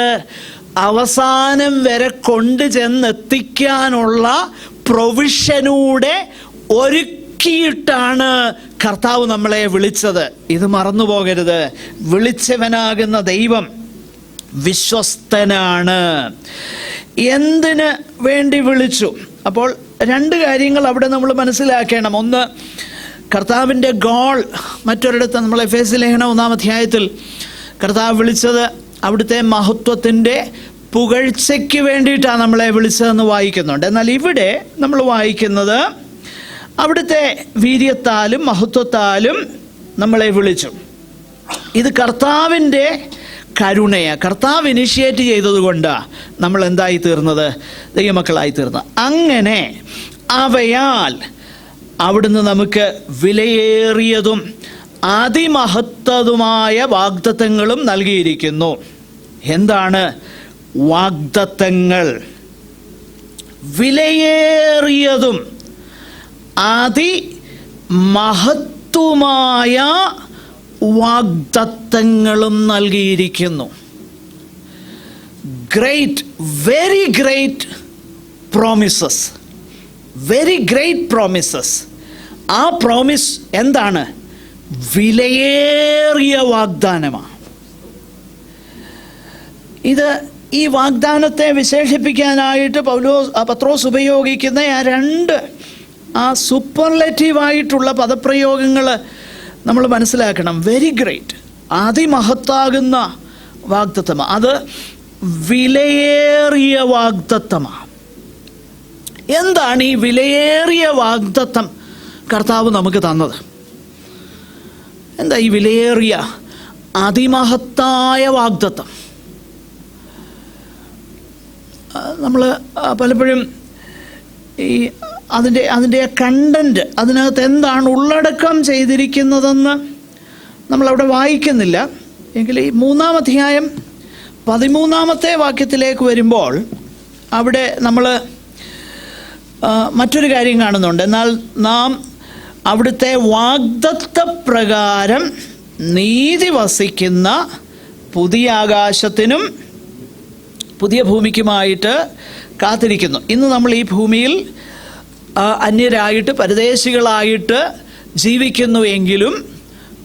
അവസാനം വരെ കൊണ്ടു ചെന്നെത്തിക്കാനുള്ള പ്രൊവിഷനൂടെ ഒരുക്കിയിട്ടാണ് കർത്താവ് നമ്മളെ വിളിച്ചത്. ഇത് മറന്നു പോകരുത്. വിളിച്ചവനാകുന്ന ദൈവം വിശ്വസ്തനാണ്. എന്തിന് വേണ്ടി വിളിച്ചു? അപ്പോൾ രണ്ട് കാര്യങ്ങൾ അവിടെ നമ്മൾ മനസ്സിലാക്കണം. ഒന്ന്, കർത്താവിൻ്റെ ഗോൾ. മറ്റൊരിടത്ത് നമ്മൾ എഫേസ്യ ലേഖനം 1-ാം അധ്യായത്തിൽ കർത്താവ് വിളിച്ചത് അവിടുത്തെ മഹത്വത്തിൻ്റെ പുകഴ്ചയ്ക്ക് വേണ്ടിയിട്ടാണ് നമ്മളെ വിളിച്ചതെന്ന് വായിക്കുന്നുണ്ട്. എന്നാൽ ഇവിടെ നമ്മൾ വായിക്കുന്നത് അവിടുത്തെ വീര്യത്താലും മഹത്വത്താലും നമ്മളെ വിളിച്ചു. ഇത് കർത്താവിൻ്റെ കരുണയാണ്. കർത്താവ് ഇനിഷ്യേറ്റ് ചെയ്തതുകൊണ്ടാണ് നമ്മൾ എന്തായി തീർന്നത്? ദൈവമക്കളായി തീർന്നത്. അങ്ങനെ അവയാൽ അവിടുന്ന് നമുക്ക് വിലയേറിയതും അതിമഹത്തതുമായ വാഗ്ദത്തങ്ങളും നൽകിയിരിക്കുന്നു. എന്താണ് വാഗ്ദത്തങ്ങൾ? വിലയേറിയതും അതിമഹത്വമായ വാഗ്ദത്തങ്ങളും നൽകിയിരിക്കുന്നു. Great, very great promises. Very great promises. ആ പ്രോമിസ് എന്താണ്? വിലയേറിയ വാഗ്ദാനമാണ്. ഈ വാഗ്ദാനത്തെ വിശേഷിപ്പിക്കാനായിട്ട് പത്രോസ് ഉപയോഗിക്കുന്ന ആ സൂപ്പർലേറ്റീവായിട്ടുള്ള പദപ്രയോഗങ്ങൾ നമ്മൾ മനസ്സിലാക്കണം. വെരി ഗ്രേറ്റ്, അതിമഹത്താകുന്ന വാഗ്ദത്തമാണ്. അത് വിലയേറിയ വാഗ്ദത്തമാണ്. എന്താണ് ഈ വിലയേറിയ വാഗ്ദത്തം കർത്താവ് നമുക്ക് തന്നത്? എന്താ ഈ വിലയേറിയ അതിമഹത്തായ വാഗ്ദത്തം? നമ്മൾ പലപ്പോഴും അതിൻ്റെ കണ്ടന്റ്, അതിനകത്ത് എന്താണ് ഉള്ളടക്കം ചെയ്തിരിക്കുന്നതെന്ന് നമ്മളവിടെ വായിക്കുന്നില്ല. എങ്കിൽ ഈ 3-ാം അധ്യായം 13-ാമത്തെ വാക്യത്തിലേക്ക് വരുമ്പോൾ അവിടെ നമ്മൾ മറ്റൊരു കാര്യം കാണുന്നുണ്ട്. എന്നാൽ നാം അവിടുത്തെ വാഗ്ദത്തപ്രകാരം നീതി വസിക്കുന്ന പുതിയ ആകാശത്തിനും പുതിയ ഭൂമിക്കുമായിട്ട് കാത്തിരിക്കുന്നു. ഇന്ന് നമ്മൾ ഈ ഭൂമിയിൽ അന്യരായിട്ട് പരദേശികളായിട്ട് ജീവിക്കുന്നു എങ്കിലും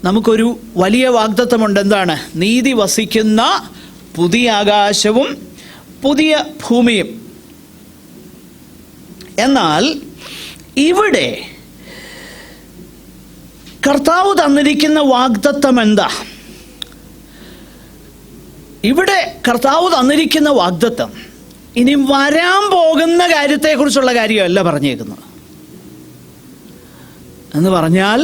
നമുക്കൊരു വലിയ വാഗ്ദത്തമുണ്ട്. എന്താണ്? നീതി വസിക്കുന്ന പുതിയ ആകാശവും പുതിയ ഭൂമിയും. എന്നാൽ ഇവിടെ കർത്താവ് തന്നിരിക്കുന്ന വാഗ്ദത്തം എന്താ? ഇവിടെ കർത്താവ് തന്നിരിക്കുന്ന വാഗ്ദത്തം ഇനി വരാൻ പോകുന്ന കാര്യത്തെക്കുറിച്ചുള്ള കാര്യമല്ല പറഞ്ഞേക്കുന്നത്. എന്ന് പറഞ്ഞാൽ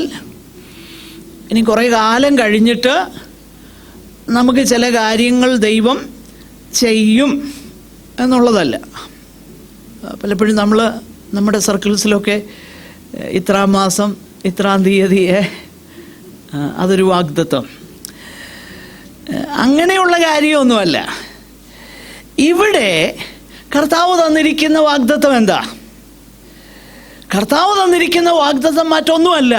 ഇനി കുറേ കാലം കഴിഞ്ഞിട്ട് നമുക്ക് ചില കാര്യങ്ങൾ ദൈവം ചെയ്യും എന്നുള്ളതല്ല. പലപ്പോഴും നമ്മൾ നമ്മുടെ സർക്കിൾസിലൊക്കെ ഇത്രാം മാസം ഇത്രാം തീയതിയെ അതൊരു വാഗ്ദത്തം, അങ്ങനെയുള്ള കാര്യമൊന്നുമല്ല. ഇവിടെ കർത്താവ് തന്നിരിക്കുന്ന വാഗ്ദത്തം എന്താ? കർത്താവ് തന്നിരിക്കുന്ന വാഗ്ദത്തം മറ്റൊന്നുമല്ല,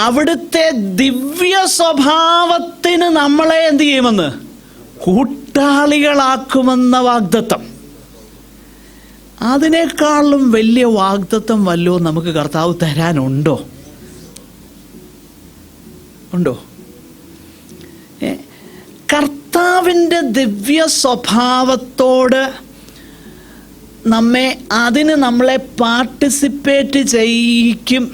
അവിടുത്തെ ദിവ്യ സ്വഭാവത്തിന് നമ്മളെ എന്ത് ചെയ്യുമെന്ന്? കൂട്ടാളികളാക്കുമെന്ന വാഗ്ദത്തം. അതിനേക്കാളും വലിയ വാഗ്ദത്തം വല്ലതും നമുക്ക് കർത്താവ് തരാനുണ്ടോ? ഉണ്ടോ? കർത്താവിൻ്റെ ദിവ്യ സ്വഭാവത്തോട് നമ്മളെ പാർട്ടിസിപ്പേറ്റ് ചെയ്യിക്കും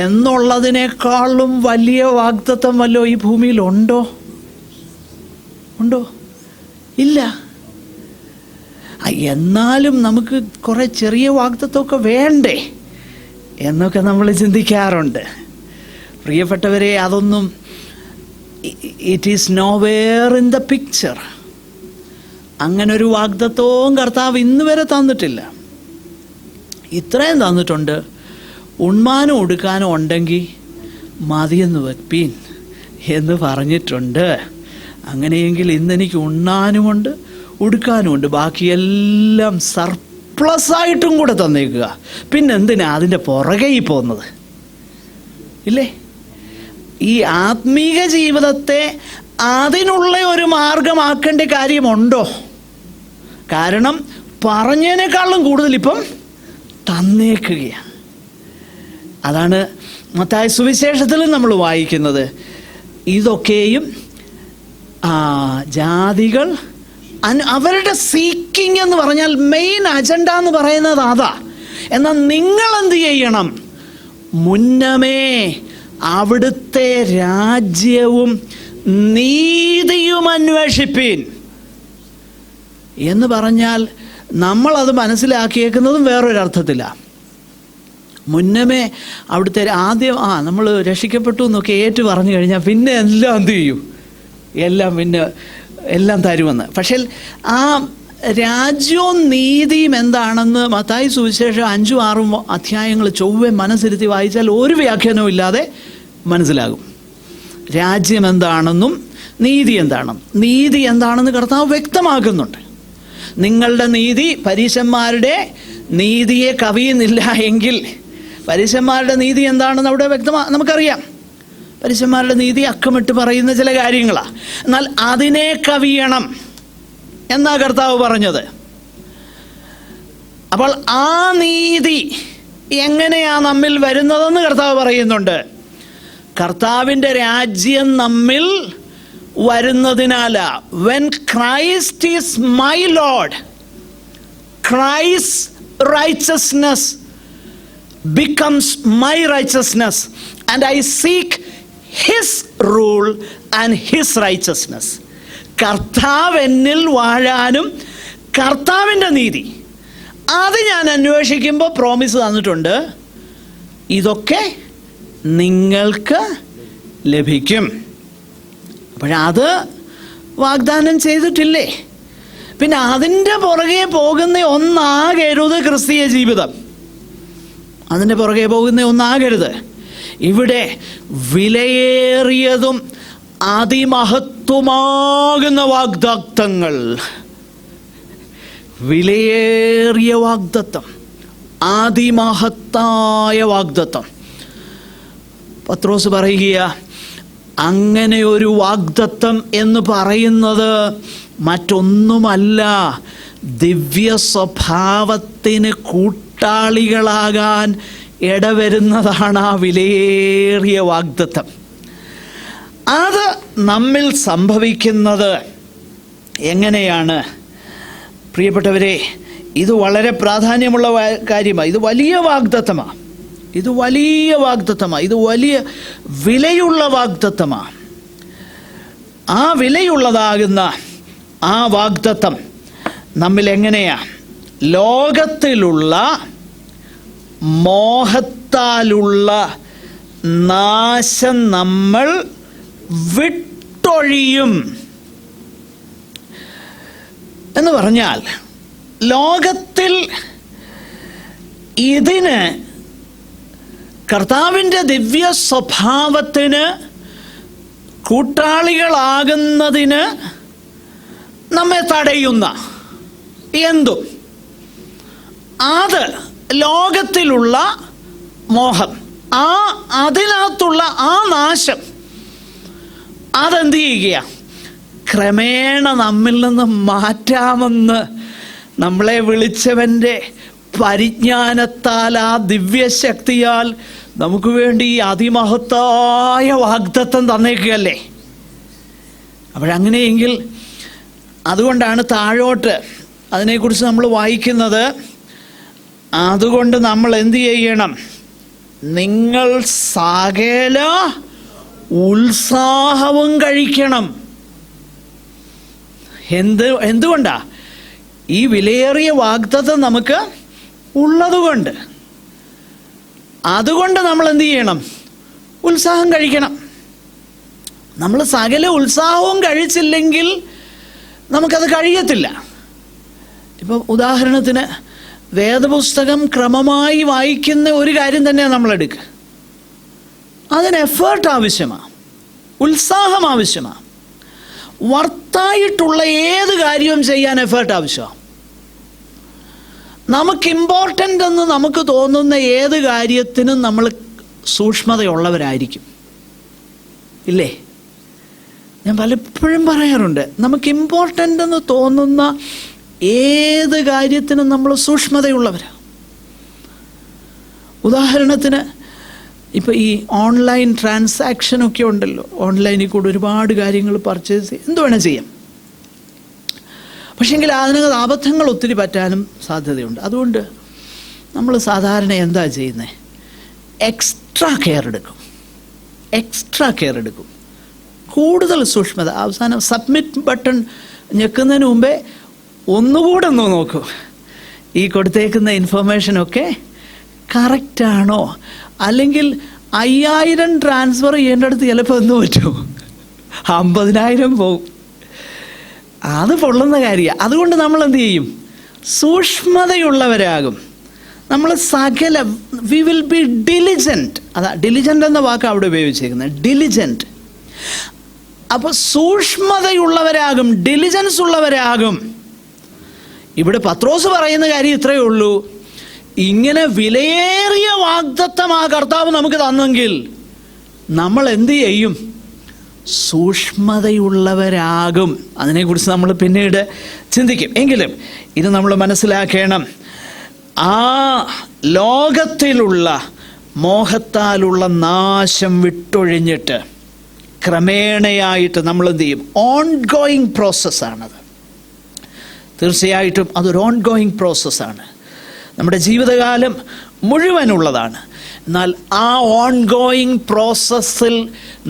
എന്നുള്ളതിനേക്കാളും വലിയ വാഗ്ദത്തം വല്ലോ ഈ ഭൂമിയിൽ ഉണ്ടോ? ഇല്ല. എന്നാലും നമുക്ക് കുറേ ചെറിയ വാഗ്ദത്തമൊക്കെ വേണ്ടേ എന്നൊക്കെ നമ്മൾ ചിന്തിക്കാറുണ്ട്. പ്രിയപ്പെട്ടവരെ, അതൊന്നും it is nowhere in the picture. അങ്ങനൊരു വാഗ്ദത്തവും കർത്താവ് ഇന്ന് വരെ തന്നിട്ടില്ല. ഇത്രയും തന്നിട്ടുണ്ട്: ഉണ്മാനും ഉടുക്കാനും ഉണ്ടെങ്കിൽ മതിയെന്ന് വെപ്പീൻ എന്ന് പറഞ്ഞിട്ടുണ്ട്. അങ്ങനെയെങ്കിൽ ഇന്നെനിക്ക് ഉണ്ണാനുമുണ്ട് ഉടുക്കാനുമുണ്ട്, ബാക്കിയെല്ലാം സർപ്ലസായിട്ടും കൂടെ തന്നേക്കുക. പിന്നെന്തിനാ അതിൻ്റെ പുറകെ പോകുന്നത്? ഇല്ലേ? ഈ ആത്മീക ജീവിതത്തെ അതിനുള്ള ഒരു മാർഗമാക്കേണ്ട കാര്യമുണ്ടോ? കാരണം പറഞ്ഞതിനേക്കാളും കൂടുതൽ ഇപ്പം തന്നേക്കുകയാണ്. അതാണ് മത്തായി സുവിശേഷത്തിൽ നമ്മൾ വായിക്കുന്നത്. ഇതൊക്കെയും ജാതികൾ അവരുടെ സീക്കിങ് എന്ന് പറഞ്ഞാൽ മെയിൻ അജണ്ട എന്ന് പറയുന്നത് അതാ. എന്നാൽ നിങ്ങൾ എന്ത് ചെയ്യണം? മുന്നമേ അവിടുത്തെ രാജ്യവും നീതിയും അന്വേഷിപ്പീൻ എന്ന് പറഞ്ഞാൽ നമ്മളത് മനസ്സിലാക്കിയേക്കുന്നതും വേറൊരർത്ഥത്തിലാണ്. മുന്നമേ അവിടുത്തെ ആദ്യം നമ്മൾ രക്ഷിക്കപ്പെട്ടു എന്നൊക്കെ ഏറ്റു പറഞ്ഞു കഴിഞ്ഞാൽ പിന്നെ എല്ലാം എന്ത് ചെയ്യും? എല്ലാം തരുമെന്ന്. പക്ഷേ ആ രാജ്യവും നീതിയും എന്താണെന്ന് മത്തായി സുവിശേഷം 5-6 അധ്യായങ്ങൾ ചൊവ്വെ മനസ്സിരുത്തി വായിച്ചാൽ ഒരു വ്യാഖ്യാനവും ഇല്ലാതെ മനസ്സിലാകും. രാജ്യം എന്താണെന്നും നീതി എന്താണെന്ന് കർത്താവ് വ്യക്തമാക്കുന്നുണ്ട്. നിങ്ങളുടെ നീതി പരീശന്മാരുടെ നീതിയെ കവിയുന്നില്ല എങ്കിൽ പരീശന്മാരുടെ നീതി എന്താണെന്ന് അവിടെ നമുക്കറിയാം. പരീശന്മാരുടെ നീതി അക്കമിട്ട് പറയുന്ന ചില കാര്യങ്ങളാണ്. എന്നാൽ അതിനെ കവിയണം എന്നാ കർത്താവ് പറഞ്ഞത്. അപ്പോൾ ആ നീതി എങ്ങനെയാ നമ്മിൽ വരുന്നതെന്ന് കർത്താവ് പറയുന്നുണ്ട്. കർത്താവിൻ്റെ രാജ്യം നമ്മിൽ വരുന്നതിനാലാ. When Christ is my lord, Christ righteousness becomes my righteousness and I seek his rule and his righteousness. കർത്താവ് എന്നിൽ വാഴാനും കർത്താവിൻ്റെ നീതി അത് ഞാൻ അന്വേഷിക്കുമ്പോൾ പ്രോമിസ് തന്നിട്ടുണ്ട്, ഇതൊക്കെ നിങ്ങൾക്ക് ലഭിക്കും. അപ്പോഴത് വാഗ്ദാനം ചെയ്തിട്ടില്ലേ? പിന്നെ അതിൻ്റെ പുറകെ പോകുന്ന ഒന്നാകരുത് ക്രിസ്തീയ ജീവിതം. അതിൻ്റെ പുറകെ പോകുന്ന ഒന്നാകരുത്. ഇവിടെ വിലയേറിയതും അതിമഹത്വ മഹത്വമാകുന്ന വാഗ്ദത്തങ്ങൾ, വിലയേറിയ വാഗ്ദത്തം, അതിമഹത്തായ വാഗ്ദത്തം. പത്രോസ് പറയുക, അങ്ങനെ ഒരു വാഗ്ദത്തം എന്ന് പറയുന്നത് മറ്റൊന്നുമല്ല, ദിവ്യ സ്വഭാവത്തിന് കൂട്ടാളികളാകാൻ ഇടവരുന്നതാണ് ആ വിലയേറിയ വാഗ്ദത്തം. അത് നമ്മിൽ സംഭവിക്കുന്നത് എങ്ങനെയാണ്? പ്രിയപ്പെട്ടവരെ, ഇത് വളരെ പ്രാധാന്യമുള്ള കാര്യമാണ്. ഇത് വലിയ വാഗ്ദത്തമാണ്. ഇത് വലിയ വാഗ്ദത്തമാണ്. ഇത് വലിയ വിലയുള്ള വാഗ്ദത്തമാണ്. ആ വിലയുള്ളതാകുന്ന ആ വാഗ്ദത്തം നമ്മിൽ എങ്ങനെയാ? ലോകത്തിലുള്ള മോഹത്താലുള്ള നാശം നമ്മൾ വിട്ടൊഴിയും എന്ന് പറഞ്ഞാൽ, ലോകത്തിൽ ഇതിന്, കർത്താവിൻ്റെ ദിവ്യ സ്വഭാവത്തിന് കൂട്ടാളികളാകുന്നതിന് നമ്മെ തടയുന്ന എന്തും, അത് ലോകത്തിലുള്ള മോഹം, അതിനകത്തുള്ള ആ നാശം, അതെന്ത് ചെയ്യുക? ക്രമേണ നമ്മിൽ നിന്ന് മാറ്റാമെന്ന് നമ്മളെ വിളിച്ചവൻ്റെ പരിജ്ഞാനത്താൽ, ആ ദിവ്യശക്തിയാൽ നമുക്ക് വേണ്ടി ഈ അതിമഹത്തായ വാഗ്ദത്തം തന്നേക്കുകയല്ലേ. അപ്പോഴങ്ങനെയെങ്കിൽ അതുകൊണ്ടാണ് താഴോട്ട് അതിനെക്കുറിച്ച് നമ്മൾ വായിക്കുന്നത്. അതുകൊണ്ട് നമ്മൾ എന്ത് ചെയ്യണം? നിങ്ങൾ സകല ഉത്സാഹവും കഴിക്കണം. എന്തുകൊണ്ടാ? ഈ വിലയേറിയ വാഗ്ദത്തം നമുക്ക് ഉള്ളതുകൊണ്ട്. അതുകൊണ്ട് നമ്മൾ എന്ത് ചെയ്യണം? ഉത്സാഹം കഴിക്കണം. നമ്മൾ സകല ഉത്സാഹവും കഴിച്ചില്ലെങ്കിൽ നമുക്കത് കഴിയത്തില്ല. ഇപ്പം ഉദാഹരണത്തിന് വേദപുസ്തകം ക്രമമായി വായിക്കുന്ന ഒരു കാര്യം തന്നെ നമ്മളെടുക്കുക. അതിന് എഫേർട്ട് ആവശ്യമാണ്, ഉത്സാഹം ആവശ്യമാണ്. വർത്തായിട്ടുള്ള ഏത് കാര്യവും ചെയ്യാൻ എഫേർട്ട് ആവശ്യമാണ്. നമുക്ക് ഇമ്പോർട്ടൻ്റ് എന്ന് നമുക്ക് തോന്നുന്ന ഏത് കാര്യത്തിനും നമ്മൾ സൂക്ഷ്മതയുള്ളവരായിരിക്കും, ഇല്ലേ? ഞാൻ പലപ്പോഴും പറയാറുണ്ട്, നമുക്ക് ഇമ്പോർട്ടൻ്റ് എന്ന് തോന്നുന്ന ഏത് കാര്യത്തിനും നമ്മൾ സൂക്ഷ്മതയുള്ളവരാണ്. ഉദാഹരണത്തിന് ഇപ്പോൾ ഈ ഓൺലൈൻ ട്രാൻസാക്ഷനൊക്കെ ഉണ്ടല്ലോ, ഓൺലൈനിൽ കൂടെ ഒരുപാട് കാര്യങ്ങൾ പർച്ചേസ് എന്ത് വേണം ചെയ്യാം. പക്ഷേങ്കിൽ അതിനകത്ത് അബദ്ധങ്ങൾ ഒത്തിരി പറ്റാനും സാധ്യതയുണ്ട്. അതുകൊണ്ട് നമ്മൾ സാധാരണ എന്താ ചെയ്യുന്നത്? എക്സ്ട്രാ കെയർ എടുക്കും, കൂടുതൽ സൂക്ഷ്മത. അവസാനം സബ്മിറ്റ് ബട്ടൺ ഞെക്കുന്നതിന് മുമ്പേ ഒന്നുകൂടെ ഒന്ന് നോക്കൂ, ഈ കൊടുത്തേക്കുന്ന ഇൻഫർമേഷനൊക്കെ കറക്റ്റാണോ? അല്ലെങ്കിൽ 5000 ട്രാൻസ്ഫർ ചെയ്യേണ്ടടുത്ത് ചിലപ്പോൾ ഒന്ന് പറ്റുമോ, 50,000 പോവും. അത് പൊള്ളുന്ന കാര്യമാണ്. അതുകൊണ്ട് നമ്മൾ എന്ത് ചെയ്യും? സൂക്ഷ്മതയുള്ളവരാകും. നമ്മൾ സകല വി വിൽ ബി ഡിലിജൻറ്റ്. അതാ ഡിലിജൻ്റ് എന്ന വാക്ക് അവിടെ ഉപയോഗിച്ചേക്കുന്നത്, ഡിലിജൻറ്റ്. അപ്പോൾ സൂക്ഷ്മതയുള്ളവരാകും, ഡിലിജൻസ് ഉള്ളവരാകും. ഇവിടെ പത്രോസ് പറയുന്ന കാര്യം ഇത്രയേ ഉള്ളൂ. ഇങ്ങനെ വിലയേറിയ വാഗ്ദത്തം ആ കർത്താവ് നമുക്ക് തന്നെങ്കിൽ നമ്മൾ എന്ത് ചെയ്യും? സൂക്ഷ്മതയുള്ളവരാകും. അതിനെക്കുറിച്ച് നമ്മൾ പിന്നീട് ചിന്തിക്കും. എങ്കിലും ഇത് നമ്മൾ മനസ്സിലാക്കണം, ആ ലോകത്തിലുള്ള മോഹത്താലുള്ള നാശം വിട്ടൊഴിഞ്ഞിട്ട് ക്രമേണയായിട്ട് നമ്മൾ എന്ത് ചെയ്യും? ഓൺ ഗോയിങ് പ്രോസസ്സാണത്. തീർച്ചയായിട്ടും അതൊരു ഓൺ ഗോയിങ് പ്രോസസ്സാണ്, നമ്മുടെ ജീവിതകാലം മുഴുവനുള്ളതാണ്. എന്നാൽ ആ ഓൺ ഗോയിങ് പ്രോസസ്സിൽ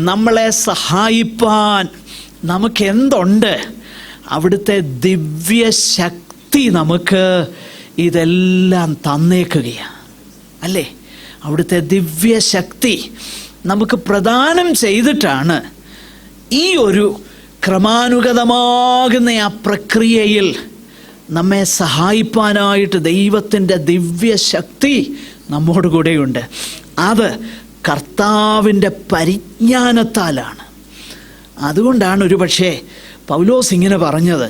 നമ്മളെ സഹായിപ്പാൻ നമുക്ക് എന്തുണ്ട്? അവിടുത്തെ ദിവ്യശക്തി നമുക്ക് ഇതെല്ലാം തന്നേക്കുകയാണ്, അല്ലേ? അവിടുത്തെ ദിവ്യശക്തി നമുക്ക് പ്രദാനം ചെയ്തിട്ടാണ് ഈ ഒരു ക്രമാനുഗതമാകുന്ന ആ പ്രക്രിയയിൽ നമ്മെ സഹായിപ്പാനായിട്ട് ദൈവത്തിൻ്റെ ദിവ്യശക്തി നമ്മോട് കൂടെയുണ്ട്. അത് കർത്താവിൻ്റെ പരിജ്ഞാനത്താലാണ്. അതുകൊണ്ടാണ് ഒരു പക്ഷേ പൗലോസ് ഇങ്ങനെ പറഞ്ഞത്,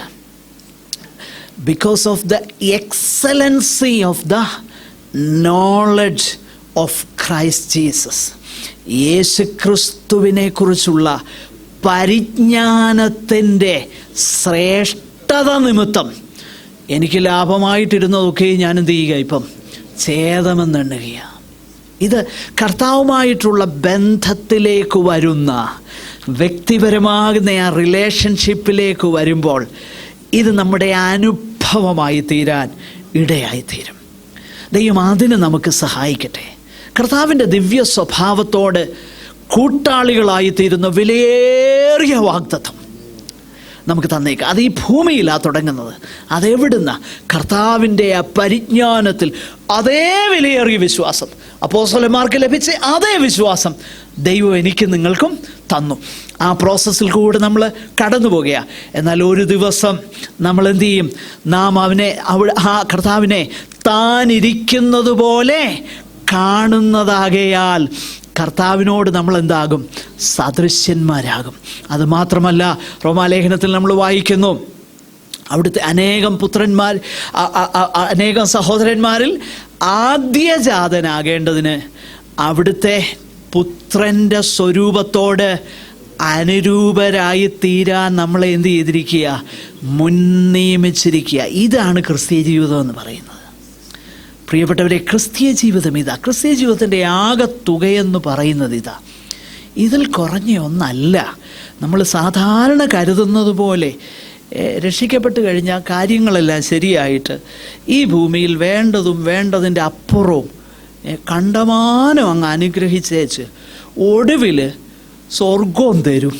because of the excellency of the knowledge of Christ Jesus. Yesu ക്രിസ്തുവിനെ കുറിച്ചുള്ള പരിജ്ഞാനത്തിൻ്റെ ശ്രേഷ്ഠത നിമിത്തം എനിക്ക് ലാഭമായിട്ടിരുന്നതൊക്കെ ഞാൻ എന്ത് ചെയ്യുക, ഇപ്പം ഛേദമെന്നെണ്ണുകയാണ്. ഇത് കർത്താവുമായിട്ടുള്ള ബന്ധത്തിലേക്ക് വരുന്ന, വ്യക്തിപരമാകുന്ന ആ റിലേഷൻഷിപ്പിലേക്ക് വരുമ്പോൾ ഇത് നമ്മുടെ അനുഭവമായി തീരാൻ ഇടയായിത്തീരും. ദൈവം അതിന് നമുക്ക് സഹായിക്കട്ടെ. കർത്താവിൻ്റെ ദിവ്യ സ്വഭാവത്തോട് കൂട്ടാളികളായിത്തീരുന്ന വിലയേറിയ വാഗ്ദത്തം നമുക്ക് തന്നേക്കാം. അത് ഈ ഭൂമിയിലാണ് തുടങ്ങുന്നത്. അതെവിടുന്ന? കർത്താവിൻ്റെ ആ പരിജ്ഞാനത്തിൽ അതേ വിലയേറിയ വിശ്വാസം അപ്പോസ്തലന്മാർക്ക് ലഭിച്ച അതേ വിശ്വാസം ദൈവം എനിക്കും നിങ്ങൾക്കും തന്നു. ആ പ്രോസസ്സിൽ കൂടെ നമ്മൾ കടന്നു പോകുകയാണ്. എന്നാൽ ഒരു ദിവസം നമ്മൾ എന്തു ചെയ്യും? നാം ആ കർത്താവിനെ താനിരിക്കുന്നത് പോലെ കാണുന്നതാകയാൽ കർത്താവിനോട് നമ്മൾ എന്താകും? സദൃശ്യന്മാരാകും. അതുമാത്രമല്ല, റോമാലേഖനത്തിൽ നമ്മൾ വായിക്കുന്നു, അവിടുത്തെ അനേകം പുത്രന്മാർ, അനേകം സഹോദരന്മാരിൽ ആദ്യജാതനാകേണ്ടതിന് അവിടുത്തെ പുത്രൻ്റെ സ്വരൂപത്തോട് അനുരൂപരായി തീരാൻ നമ്മളെ എന്ത് ചെയ്തിരിക്കുക? മുൻനിയമിച്ചിരിക്കുക. ഇതാണ് ക്രിസ്തീയ ജീവിതം എന്ന് പറയുന്നത്. പ്രിയപ്പെട്ടവരെ, ക്രിസ്തീയ ജീവിതം ഇതാ. ക്രിസ്തീയ ജീവിതത്തിൻ്റെ ആകെ തുകയെന്ന് പറയുന്നത് ഇതാ. ഇതിൽ കുറഞ്ഞ ഒന്നല്ല. നമ്മൾ സാധാരണ കരുതുന്നത് പോലെ രക്ഷിക്കപ്പെട്ട് കഴിഞ്ഞാൽ കാര്യങ്ങളെല്ലാം ശരിയായിട്ട് ഈ ഭൂമിയിൽ വേണ്ടതും വേണ്ടതിൻ്റെ അപ്പുറവും കണ്ടമാനം അങ്ങ് അനുഗ്രഹിച്ചേച്ച് ഒടുവിൽ സ്വർഗവും തരും.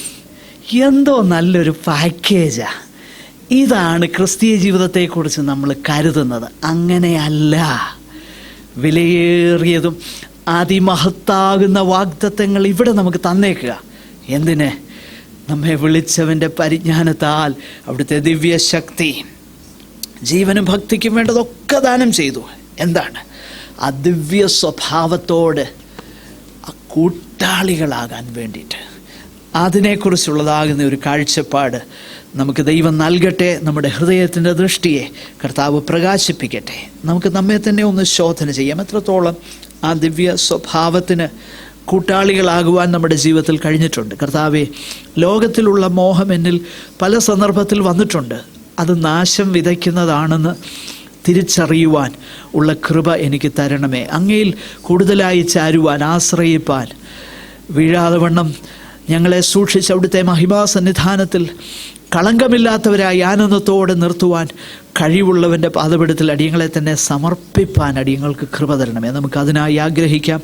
എന്തോ നല്ലൊരു പാക്കേജാണ്. ഇതാണ് ക്രിസ്തീയ ജീവിതത്തെക്കുറിച്ച് നമ്മൾ കരുതുന്നത്. അങ്ങനെയല്ല. വിലയേറിയതും അതിമഹത്താകുന്ന വാഗ്ദത്തങ്ങൾ ഇവിടെ നമുക്ക് തന്നേക്കുക. എന്തിന്? നമ്മെ വിളിച്ചവൻ്റെ പരിജ്ഞാനത്താൽ അവിടുത്തെ ദിവ്യശക്തി ജീവനും ഭക്തിക്കും വേണ്ടതൊക്കെ ദാനം ചെയ്തു. എന്താണ്? ആ ദിവ്യ സ്വഭാവത്തോട് കൂട്ടാളികളാകാൻ വേണ്ടിയിട്ട് അതിനെക്കുറിച്ചുള്ളതാകുന്ന ഒരു കാഴ്ചപ്പാട് നമുക്ക് ദൈവം നൽകട്ടെ. നമ്മുടെ ഹൃദയത്തിൻ്റെ ദൃഷ്ടിയെ കർത്താവ് പ്രകാശിപ്പിക്കട്ടെ. നമുക്ക് നമ്മെ തന്നെ ഒന്ന് ശോധന ചെയ്യാം. എത്രത്തോളം ആ ദിവ്യ സ്വഭാവത്തിന് കൂട്ടാളികളാകുവാൻ നമ്മുടെ ജീവിതത്തിൽ കഴിഞ്ഞിട്ടുണ്ട്. കർത്താവെ, ലോകത്തിലുള്ള മോഹം എന്നിൽ പല സന്ദർഭത്തിൽ വന്നിട്ടുണ്ട്. അത് നാശം വിതയ്ക്കുന്നതാണെന്ന് തിരിച്ചറിയുവാൻ ഉള്ള കൃപ എനിക്ക് തരണമേ. അങ്ങയിൽ കൂടുതലായി ചാരുവാൻ, ആശ്രയിപ്പാൻ, വീഴാതെ വണ്ണം ഞങ്ങളെ സൂക്ഷിച്ച് അവിടുത്തെ മഹിമാസന്നിധാനത്തിൽ കളങ്കമില്ലാത്തവരായി ആനന്ദത്തോടെ നിർത്തുവാൻ കഴിവുള്ളവൻ്റെ പാദപീഠത്തിൽ അടിയങ്ങളെ തന്നെ സമർപ്പിപ്പാൻ അടിയങ്ങൾക്ക് കൃപ തരണമേ. നമുക്ക് അതിനായി ആഗ്രഹിക്കാം.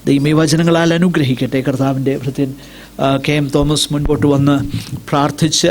ദൈവം ഈ വചനങ്ങളാൽ അനുഗ്രഹിക്കട്ടെ. കർത്താവിൻ്റെ ഭൃത്യൻ കെ എം തോമസ് മുൻപോട്ട് വന്ന് പ്രാർത്ഥിച്ച്